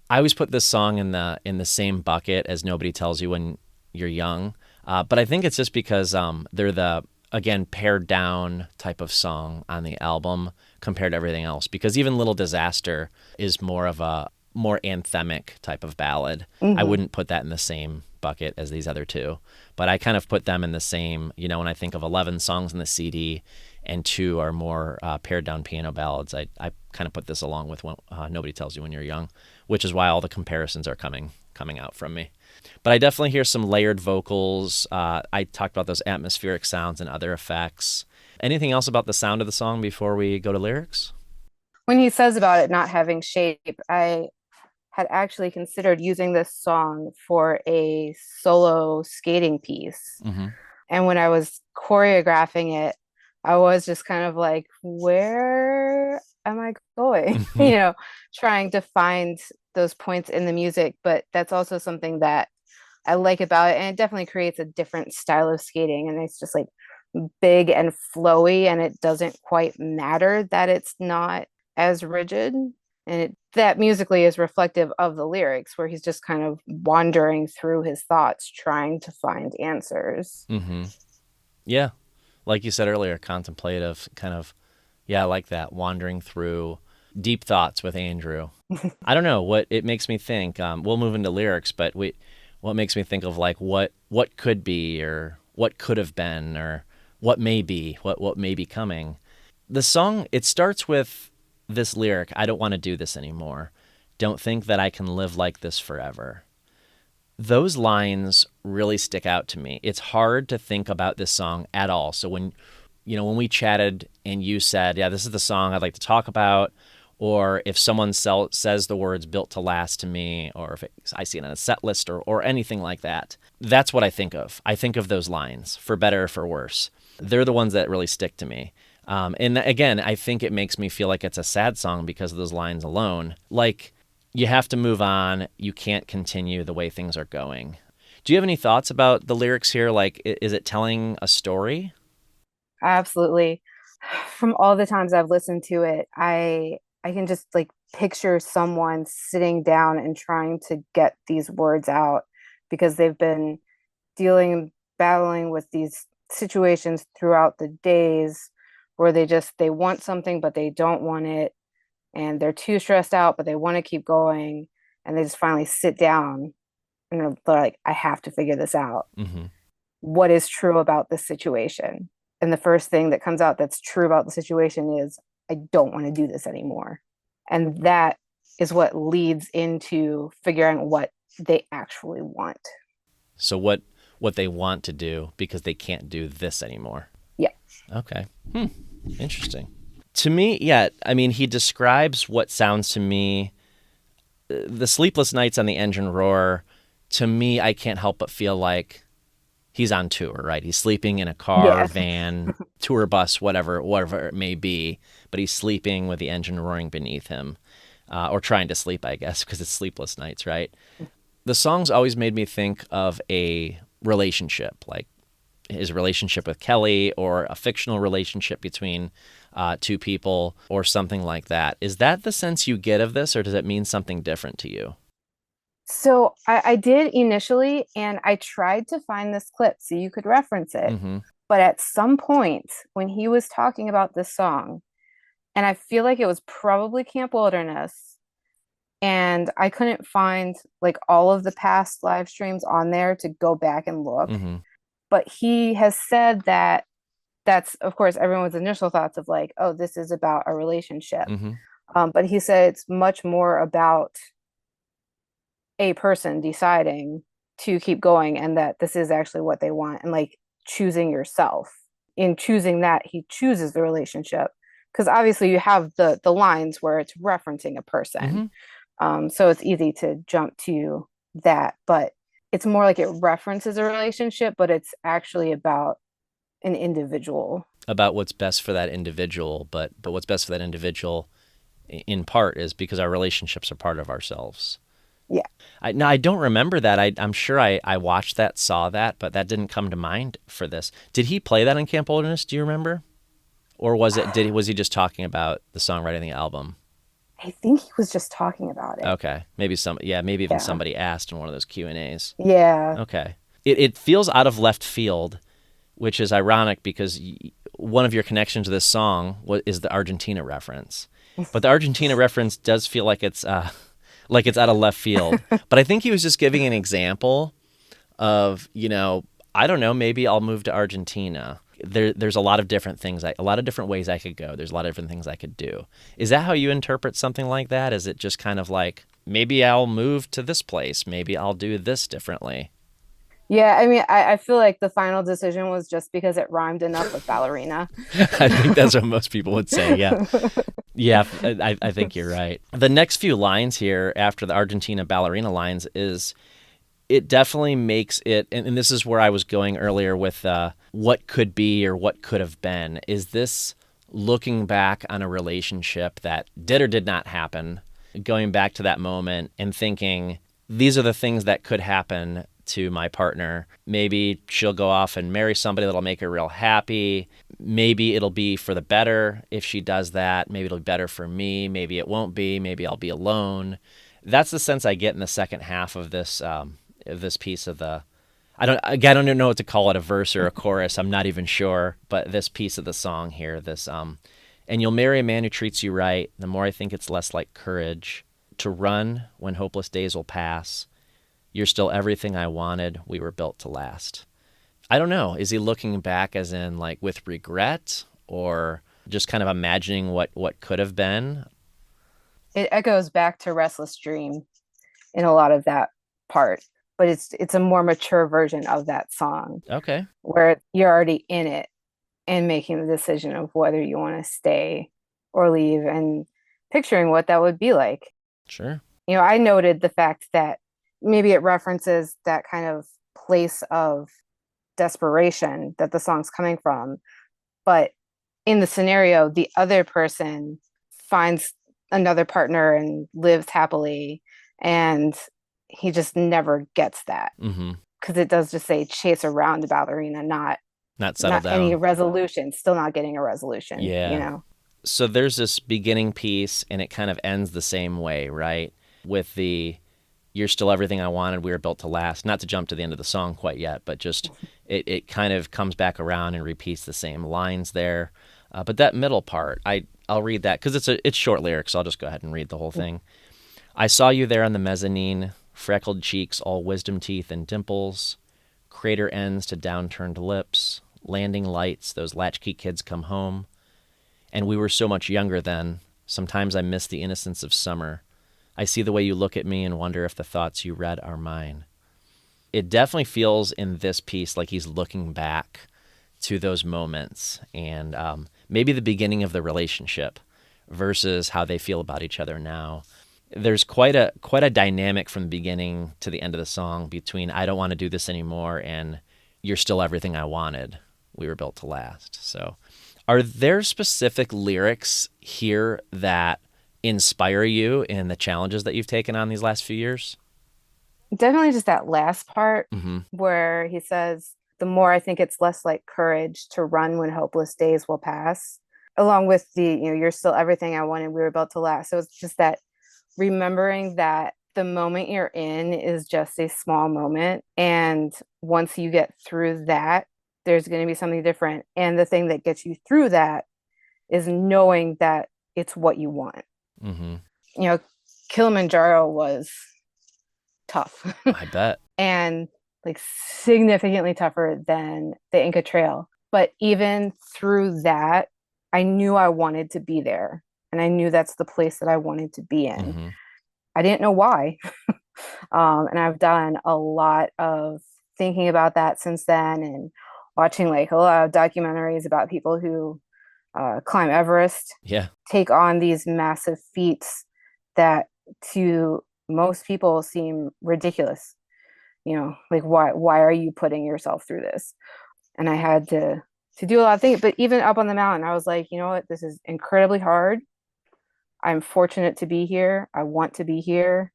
I always put this song in the same bucket as Nobody Tells You When You're Young. But I think it's just because they're the, again, pared down type of song on the album compared to everything else. Because even Little Disaster is more of a more anthemic type of ballad. I Mm-hmm. wouldn't put that in the same bucket as these other two. But I kind of put them in the same, when I think of 11 songs in the CD and 2 are more pared down piano ballads, I kind of put this along with Nobody Tells You When You're Young, which is why all the comparisons are coming out from me. But I definitely hear some layered vocals. I talked about those atmospheric sounds and other effects. Anything else about the sound of the song before we go to lyrics? When he says about it not having shape, I had actually considered using this song for a solo skating piece. Mm-hmm. And when I was choreographing it, I was just kind of like, where am I going? Trying to find those points in the music. But that's also something that I like about it. And it definitely creates a different style of skating. And it's just like big and flowy. And it doesn't quite matter that it's not as rigid. And that musically is reflective of the lyrics, where he's just kind of wandering through his thoughts, trying to find answers. Mm-hmm. Yeah. Like you said earlier, contemplative kind of, yeah, I like that. Wandering through deep thoughts with Andrew. I don't know what it makes me think. We'll move into lyrics, but what makes me think of like what could be or what could have been or what may be, what may be coming. The song, it starts with this lyric, I don't want to do this anymore. Don't think that I can live like this forever. Those lines really stick out to me. It's hard to think about this song at all. So when we chatted and you said, yeah, this is the song I'd like to talk about, or if someone says the words built to last to me, or if I see it on a set list or anything like that, that's what I think of. I think of those lines, for better or for worse. They're the ones that really stick to me. And again, I think it makes me feel like it's a sad song because of those lines alone. Like, you have to move on. You can't continue the way things are going. Do you have any thoughts about the lyrics here? Like, is it telling a story? Absolutely. From all the times I've listened to it, I can just like picture someone sitting down and trying to get these words out because they've been battling with these situations throughout the days where they want something but they don't want it, and they're too stressed out but they want to keep going, and they just finally sit down and they're like, I have to figure this out. Mm-hmm. What is true about this situation? And the first thing that comes out that's true about the situation is, I don't want to do this anymore. And that is what leads into figuring what they actually want. So what they want to do because they can't do this anymore. Yeah. Okay. Interesting. To me, yeah, I mean, he describes what sounds to me the sleepless nights on the engine roar, to me, I can't help but feel like he's on tour, right? He's sleeping in a car, Yeah. van, tour bus, whatever it may be, but he's sleeping with the engine roaring beneath him, or trying to sleep, I guess, because it's sleepless nights, right? The songs always made me think of a relationship, like his relationship with Kelly, or a fictional relationship between two people, or something like that. Is that the sense you get of this, or does it mean something different to you? So I did initially, and I tried to find this clip so you could reference it. Mm-hmm. But at some point when he was talking about this song, and I feel like it was probably Camp Wilderness, and I couldn't find like all of the past live streams on there to go back and look. Mm-hmm. But he has said that that's, of course, everyone's initial thoughts of like, oh, this is about a relationship. Mm-hmm. But he said it's much more about a person deciding to keep going, and that this is actually what they want, and like choosing yourself. In choosing that, he chooses the relationship, because obviously you have the lines where it's referencing a person. So it's easy to jump to that, but it's more like it references a relationship, but it's actually about an individual. About what's best for that individual, but what's best for that individual in part is because our relationships are part of ourselves. Yeah. I don't remember that. I'm sure I watched that, saw that, but that didn't come to mind for this. Did he play that on Camp Wilderness? Do you remember? Or was he just talking about the songwriting of the album? I think he was just talking about it. Okay. Maybe even somebody asked in one of those Q&As. Yeah. Okay. It feels out of left field, which is ironic because one of your connections to this song is the Argentina reference. But the Argentina reference does feel like it's out of left field. But I think he was just giving an example of, I don't know, maybe I'll move to Argentina. There's a lot of different things, a lot of different ways I could go. There's a lot of different things I could do. Is that how you interpret something like that? Is it just kind of like, maybe I'll move to this place, maybe I'll do this differently? Yeah, I mean, I feel like the final decision was just because it rhymed enough with ballerina. I think that's what most people would say, yeah. Yeah, I think you're right. The next few lines here after the Argentina ballerina lines it definitely makes it, and this is where I was going earlier with what could be or what could have been. Is this looking back on a relationship that did or did not happen, going back to that moment and thinking, these are the things that could happen to my partner. Maybe she'll go off and marry somebody that'll make her real happy. Maybe it'll be for the better if she does that. Maybe it'll be better for me. Maybe it won't be. Maybe I'll be alone. That's the sense I get in the second half of this piece of the. I don't even know what to call it, a verse or a chorus. I'm not even sure. But this piece of the song here, and you'll marry a man who treats you right. The more I think it's less like courage to run when hopeless days will pass. You're still everything I wanted. We were built to last. I don't know. Is he looking back as in like with regret, or just kind of imagining what could have been? It echoes back to Restless Dream in a lot of that part, but it's a more mature version of that song. Okay. Where you're already in it and making the decision of whether you want to stay or leave, and picturing what that would be like. Sure. I noted the fact that maybe it references that kind of place of desperation that the song's coming from. But in the scenario, the other person finds another partner and lives happily, and he just never gets that. Because it does just say chase around the ballerina, not settle down. Any resolution, still not getting a resolution. Yeah. So there's this beginning piece, and it kind of ends the same way, right? With the you're still everything I wanted, we were built to last. Not to jump to the end of the song quite yet, but just it kind of comes back around and repeats the same lines there. But that middle part, I'll read that because it's short lyrics, so I'll just go ahead and read the whole thing. I saw you there on the mezzanine, freckled cheeks, all wisdom teeth and dimples, crater ends to downturned lips, landing lights, those latchkey kids come home. And we were so much younger then, sometimes I miss the innocence of summer. I see the way you look at me and wonder if the thoughts you read are mine. It definitely feels in this piece like he's looking back to those moments and maybe the beginning of the relationship versus how they feel about each other now. There's quite a dynamic from the beginning to the end of the song between I don't want to do this anymore and you're still everything I wanted. We were built to last. So, are there specific lyrics here that inspire you in the challenges that you've taken on these last few years? Definitely just that last part Mm-hmm. where he says, the more I think it's less like courage to run when hopeless days will pass, along with the, you're still everything I wanted, we were built to last. So it's just that remembering that the moment you're in is just a small moment. And once you get through that, there's going to be something different. And the thing that gets you through that is knowing that it's what you want. Mm-hmm. You know, Kilimanjaro was tough I bet. and like significantly tougher than the Inca Trail. But even through that, I knew I wanted to be there. And I knew that's the place that I wanted to be in. Mm-hmm. I didn't know why. And I've done a lot of thinking about that since then and watching like a lot of documentaries about people who climb Everest, Yeah. take on these massive feats that to most people seem ridiculous. Like why are you putting yourself through this? And I had to do a lot of things. But even up on the mountain, I was like, you know what, this is incredibly hard. I'm fortunate to be here. I want to be here.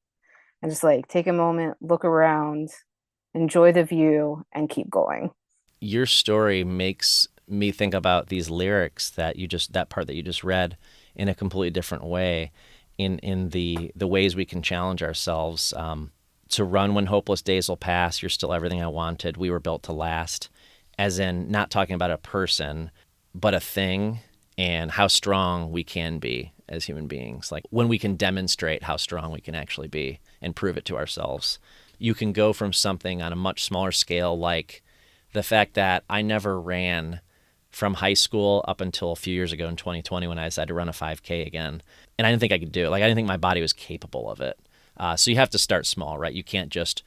And just like take a moment, look around, enjoy the view, and keep going. Your story makes me think about these lyrics that part that you just read in a completely different way, in the ways we can challenge ourselves. To run when hopeless days will pass, you're still everything I wanted. We were built to last, as in not talking about a person, but a thing and how strong we can be as human beings. Like when we can demonstrate how strong we can actually be and prove it to ourselves. You can go from something on a much smaller scale, like the fact that I never ran from high school up until a few years ago in 2020 when I decided to run a 5K again. And I didn't think I could do it. Like I didn't think my body was capable of it. So you have to start small, right? You can't just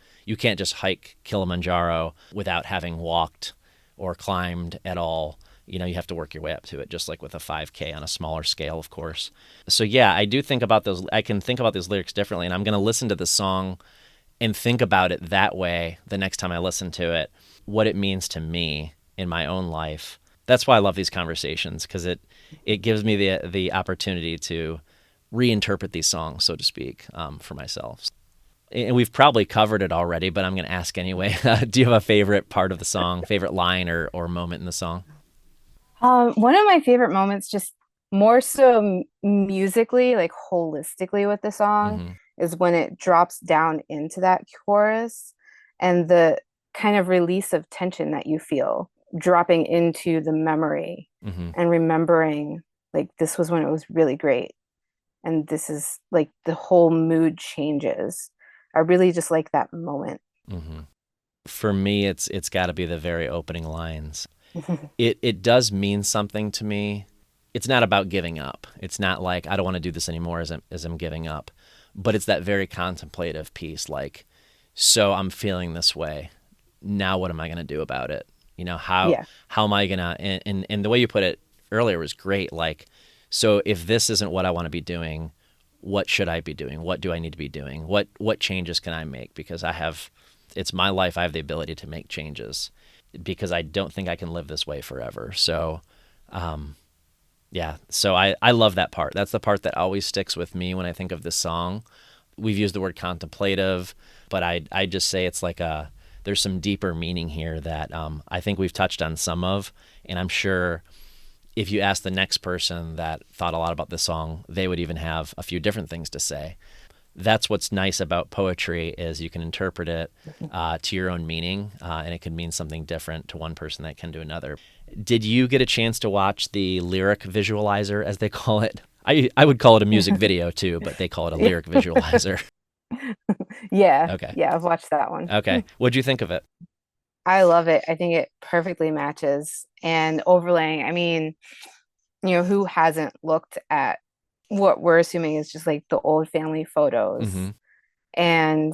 hike Kilimanjaro without having walked or climbed at all. You have to work your way up to it, just like with a 5K on a smaller scale, of course. So yeah, I do think about those. I can think about those lyrics differently, and I'm going to listen to the song and think about it that way the next time I listen to it, what it means to me in my own life. That's why I love these conversations, because it gives me the opportunity to reinterpret these songs, so to speak, for myself. And we've probably covered it already, but I'm going to ask anyway. Do you have a favorite part of the song, favorite line or moment in the song? One of my favorite moments, just more so musically, like holistically with the song, Mm-hmm. is when it drops down into that chorus and the kind of release of tension that you feel dropping into the memory Mm-hmm. and remembering like this was when it was really great. And this is like the whole mood changes. I really just like that moment. Mm-hmm. For me, it's got to be the very opening lines. It does mean something to me. It's not about giving up. It's not like I don't want to do this anymore as I'm giving up, but it's that very contemplative piece. Like, so I'm feeling this way. Now, what am I going to do about it? How Yeah. how am I gonna? And the way you put it earlier was great. Like, so if this isn't what I want to be doing, what should I be doing? What do I need to be doing? What changes can I make? Because it's my life. I have the ability to make changes because I don't think I can live this way forever. So, yeah. So I love that part. That's the part that always sticks with me when I think of this song. We've used the word contemplative, but I just say it's like there's some deeper meaning here that I think we've touched on some of, and I'm sure if you ask the next person that thought a lot about this song, they would even have a few different things to say. That's what's nice about poetry is you can interpret it to your own meaning, and it can mean something different to one person that can to another. Did you get a chance to watch the lyric visualizer, as they call it? I would call it a music video too, but they call it a lyric visualizer. Yeah. Okay. Yeah. I've watched that one. Okay. What'd you think of it? I love it. I think it perfectly matches and overlaying. I mean, who hasn't looked at what we're assuming is just like the old family photos Mm-hmm. and,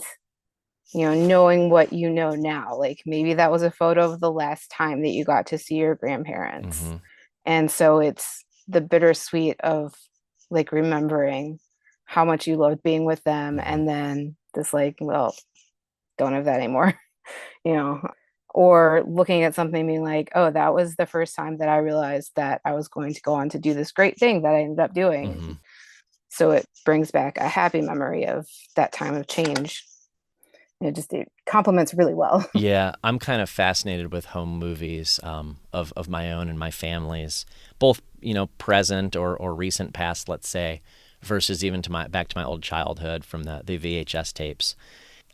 knowing what you know now, like maybe that was a photo of the last time that you got to see your grandparents. Mm-hmm. And so it's the bittersweet of like remembering how much you loved being with them, Mhm. and then this like, well, don't have that anymore, you know, or looking at something being like, oh, that was the first time that I realized that I was going to go on to do this great thing that I ended up doing. Mhm. So it brings back a happy memory of that time of change. It complements really well. Yeah, I'm kind of fascinated with home movies of my own and my family's, both present or recent past, let's say, versus even to my back to my old childhood from the VHS tapes.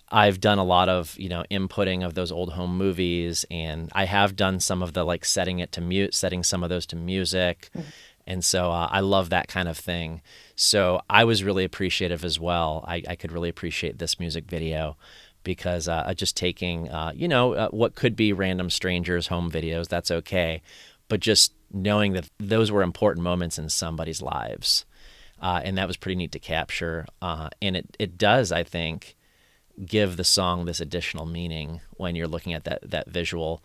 I've done a lot of inputting of those old home movies, and I have done some of the like setting it to mute, setting some of those to music, and so I love that kind of thing. So I was really appreciative as well. I could really appreciate this music video because just taking, what could be random strangers' home videos, that's okay. But just knowing that those were important moments in somebody's lives. And that was pretty neat to capture. And it does, I think, give the song this additional meaning when you're looking at that visual.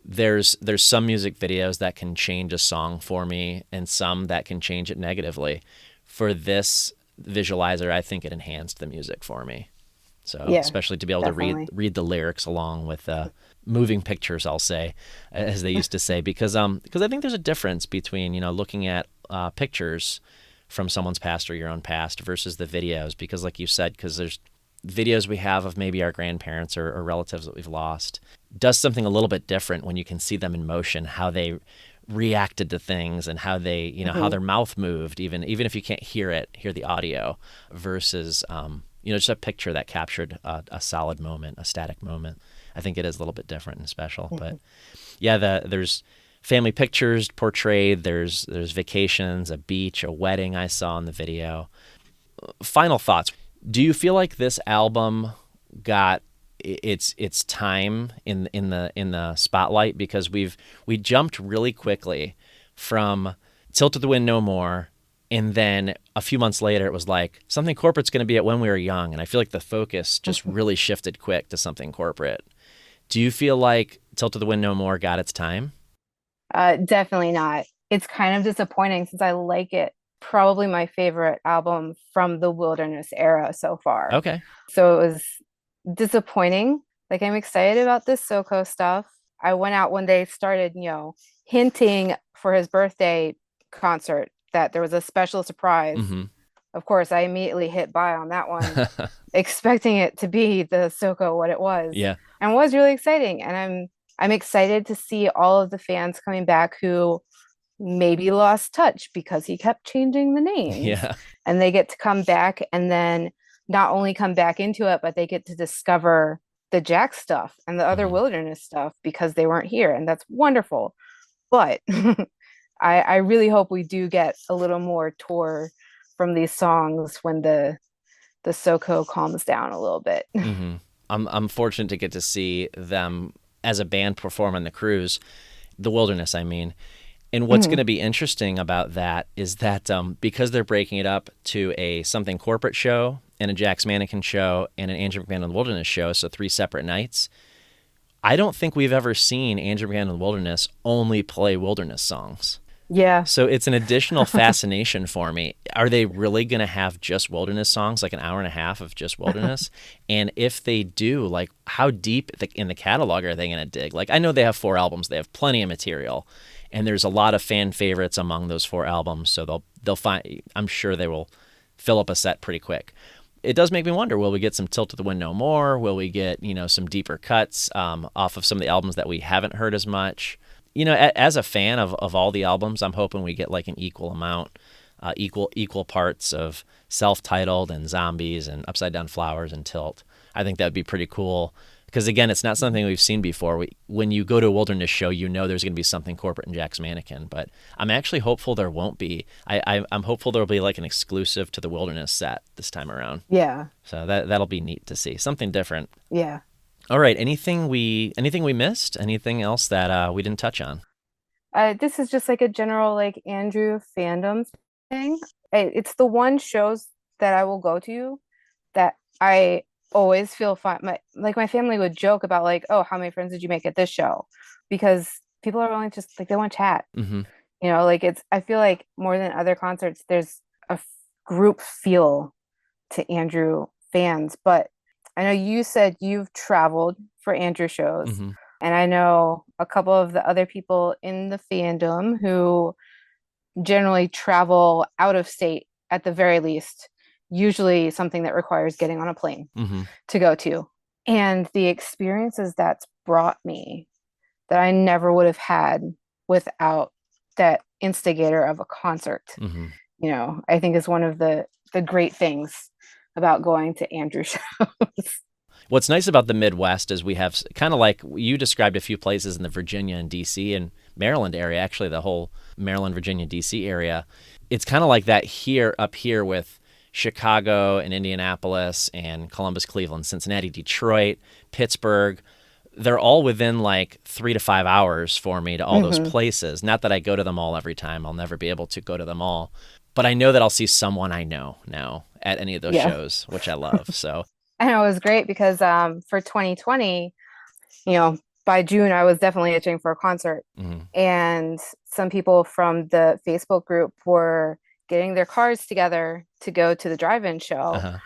There's some music videos that can change a song for me and some that can change it negatively. For this visualizer, I think it enhanced the music for me. So Yeah, especially to be able to definitely. read the lyrics along with moving pictures, I'll say, as they used to say, because I think there's a difference between looking at pictures from someone's past or your own past versus the videos, because like you said, because there's videos we have of maybe our grandparents or relatives that we've lost does something a little bit different when you can see them in motion, how they reacted to things and how they how Hmm. their mouth moved, even if you can't hear the audio, versus just a picture that captured a solid moment, a static moment. I think it is a little bit different and special. But Hmm. yeah, there's family pictures portrayed. There's vacations, a beach, a wedding I saw in the video. Final thoughts. Do you feel like this album got its time in the spotlight, because we jumped really quickly from Tilt to the Wind No More, and then a few months later it was like Something Corporate's going to be at When We Were Young, and I feel like the focus just really shifted quick to Something Corporate. Do you feel like Tilt to the Wind No More got its time? Definitely not. It's kind of disappointing since I like it. Probably my favorite album from the Wilderness era so far. Okay. So it was disappointing. Like, I'm excited about this Soko stuff. I went out when they started, hinting for his birthday concert that there was a special surprise. Mm-hmm. Of course, I immediately hit buy on that one, expecting it to be the Soko what it was, Yeah. and it was really exciting. And I'm excited to see all of the fans coming back who maybe lost touch because he kept changing the names, Yeah. and they get to come back and then not only come back into it, but they get to discover the Jack stuff and the other Mm-hmm. Wilderness stuff because they weren't here, and that's wonderful. But I really hope we do get a little more tour from these songs when the Soko calms down a little bit. Mm-hmm. I'm fortunate to get to see them as a band perform on the cruise, the Wilderness, I mean. And what's going Mhm. to be interesting about that is that because they're breaking it up to a Something Corporate show and a Jack's Mannequin show and an Andrew McMahon and the Wilderness show, so 3 separate nights, I don't think we've ever seen Andrew McMahon and the Wilderness only play Wilderness songs. Yeah. So it's an additional fascination for me. Are they really going to have just Wilderness songs, like an hour and a half of just Wilderness? And if they do, like, how deep in the catalog are they going to dig? Like, I know they have 4 albums. They have plenty of material. And there's a lot of fan favorites among those 4 albums. So they'll find, I'm sure they will fill up a set pretty quick. It does make me wonder, will we get some Tilt to the Wind No More? Will we get, some deeper cuts off of some of the albums that we haven't heard as much? As a fan of all the albums, I'm hoping we get like an equal amount, equal parts of Self-Titled and Zombies and Upside Down Flowers and Tilt. I think that would be pretty cool because, again, it's not something we've seen before. When you go to a Wilderness show, there's going to be Something Corporate and Jack's Mannequin, but I'm actually hopeful there won't be. I'm hopeful there'll be like an exclusive to the Wilderness set this time around. Yeah. So that'll be neat to see, something different. Yeah. All right, anything we missed? Anything else that we didn't touch on? This is just like a general like Andrew fandom thing. It's the one shows that I will go to that I always feel fine. My family would joke about like, oh, how many friends did you make at this show? Because people are willing to just like they want to chat. Mm-hmm. Like I feel like more than other concerts, there's a group feel to Andrew fans. But I know you said you've traveled for Andrew shows, Mm-hmm. and I know a couple of the other people in the fandom who generally travel out of state at the very least, usually something that requires getting on a plane Mm-hmm. to go to. And the experiences that's brought me that I never would have had without that instigator of a concert, Mm-hmm. I think is one of the great things about going to Andrew shows. What's nice about the Midwest is we have kind of like you described a few places in the Virginia and DC and Maryland area, actually the whole Maryland, Virginia, DC area. It's kind of like that up here with Chicago and Indianapolis and Columbus, Cleveland, Cincinnati, Detroit, Pittsburgh. They're all within like 3 to 5 hours for me to all those places. Not that I go to them all every time. I'll never be able to go to them all. But I know that I'll see someone I know now at any of those shows, which I love. So I know it was great because for 2020, by June, I was definitely itching for a concert. mm-hmm. And some people from the Facebook group were getting their cars together to go to the drive-in show. Uh-huh.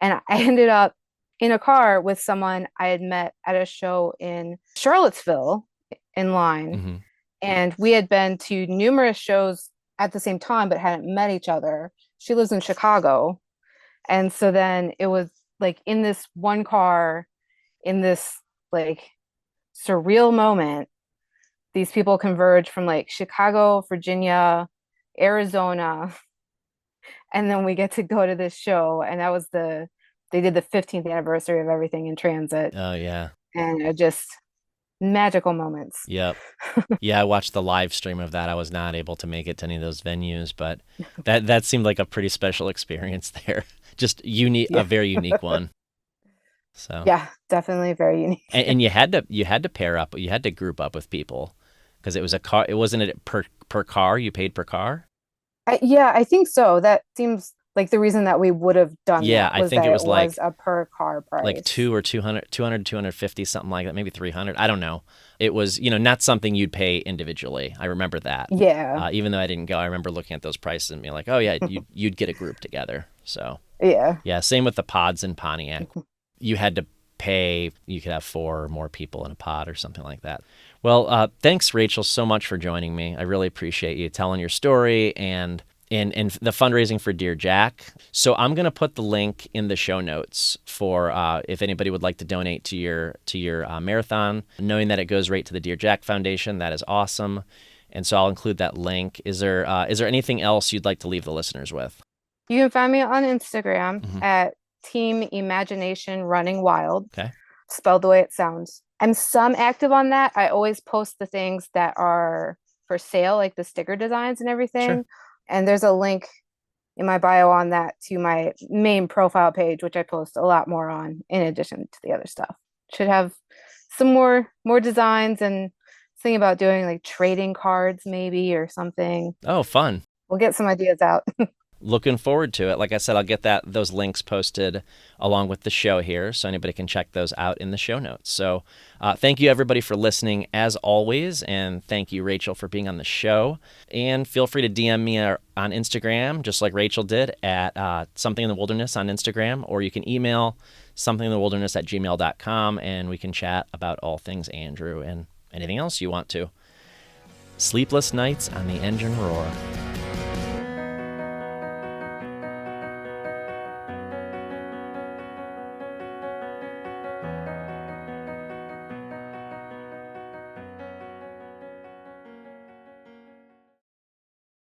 And I ended up in a car with someone I had met at a show in Charlottesville in line. Mm-hmm. And we had been to numerous shows at the same time, but hadn't met each other. She lives in Chicago. And so then it was like in this one car, in this like surreal moment, these people converge from like Chicago, Virginia, Arizona, and then we get to go to this show. And that was they did the 15th anniversary of Everything in Transit. Oh, yeah. And it just magical moments. Yep. Yeah, I watched the live stream of that. I was not able to make it to any of those venues, but that seemed like a pretty special experience there. Just unique, a very unique one. So yeah, definitely very unique. and you had to pair up, you had to group up with people because it was a car. It wasn't it per car. You paid per car. Yeah, I think so. That seems like the reason that we would have done. Yeah, that was I think that it was like a per car price, like 200, 250, something like that, maybe 300. I don't know. It was not something you'd pay individually. I remember that. Yeah. Even though I didn't go, I remember looking at those prices and being like, oh yeah, you'd get a group together. So yeah. Same with the pods in Pontiac. You had to pay. You could have 4 or more people in a pod or something like that. Well, thanks, Rachel, so much for joining me. I really appreciate you telling your story and the fundraising for Dear Jack. So I'm going to put the link in the show notes for if anybody would like to donate to your marathon, knowing that it goes right to the Dear Jack Foundation. That is awesome. And so I'll include that link. Is there anything else you'd like to leave the listeners with? You can find me on Instagram at Team Imagination Running Wild. Okay. Spelled the way it sounds. I'm some active on that. I always post the things that are for sale, like the sticker designs and everything. Sure. And there's a link in my bio on that to my main profile page, which I post a lot more on in addition to the other stuff. Should have some more designs and thinking about doing like trading cards maybe or something. Oh, fun. We'll get some ideas out. Looking forward to it. Like I said, I'll get those links posted along with the show here so anybody can check those out in the show notes. So thank you, everybody, for listening as always. And thank you, Rachel, for being on the show. And feel free to DM me on Instagram, just like Rachel did, at Something in the Wilderness on Instagram. Or you can email somethinginthewilderness@gmail.com, and we can chat about all things Andrew and anything else you want to. Sleepless nights on the engine roar.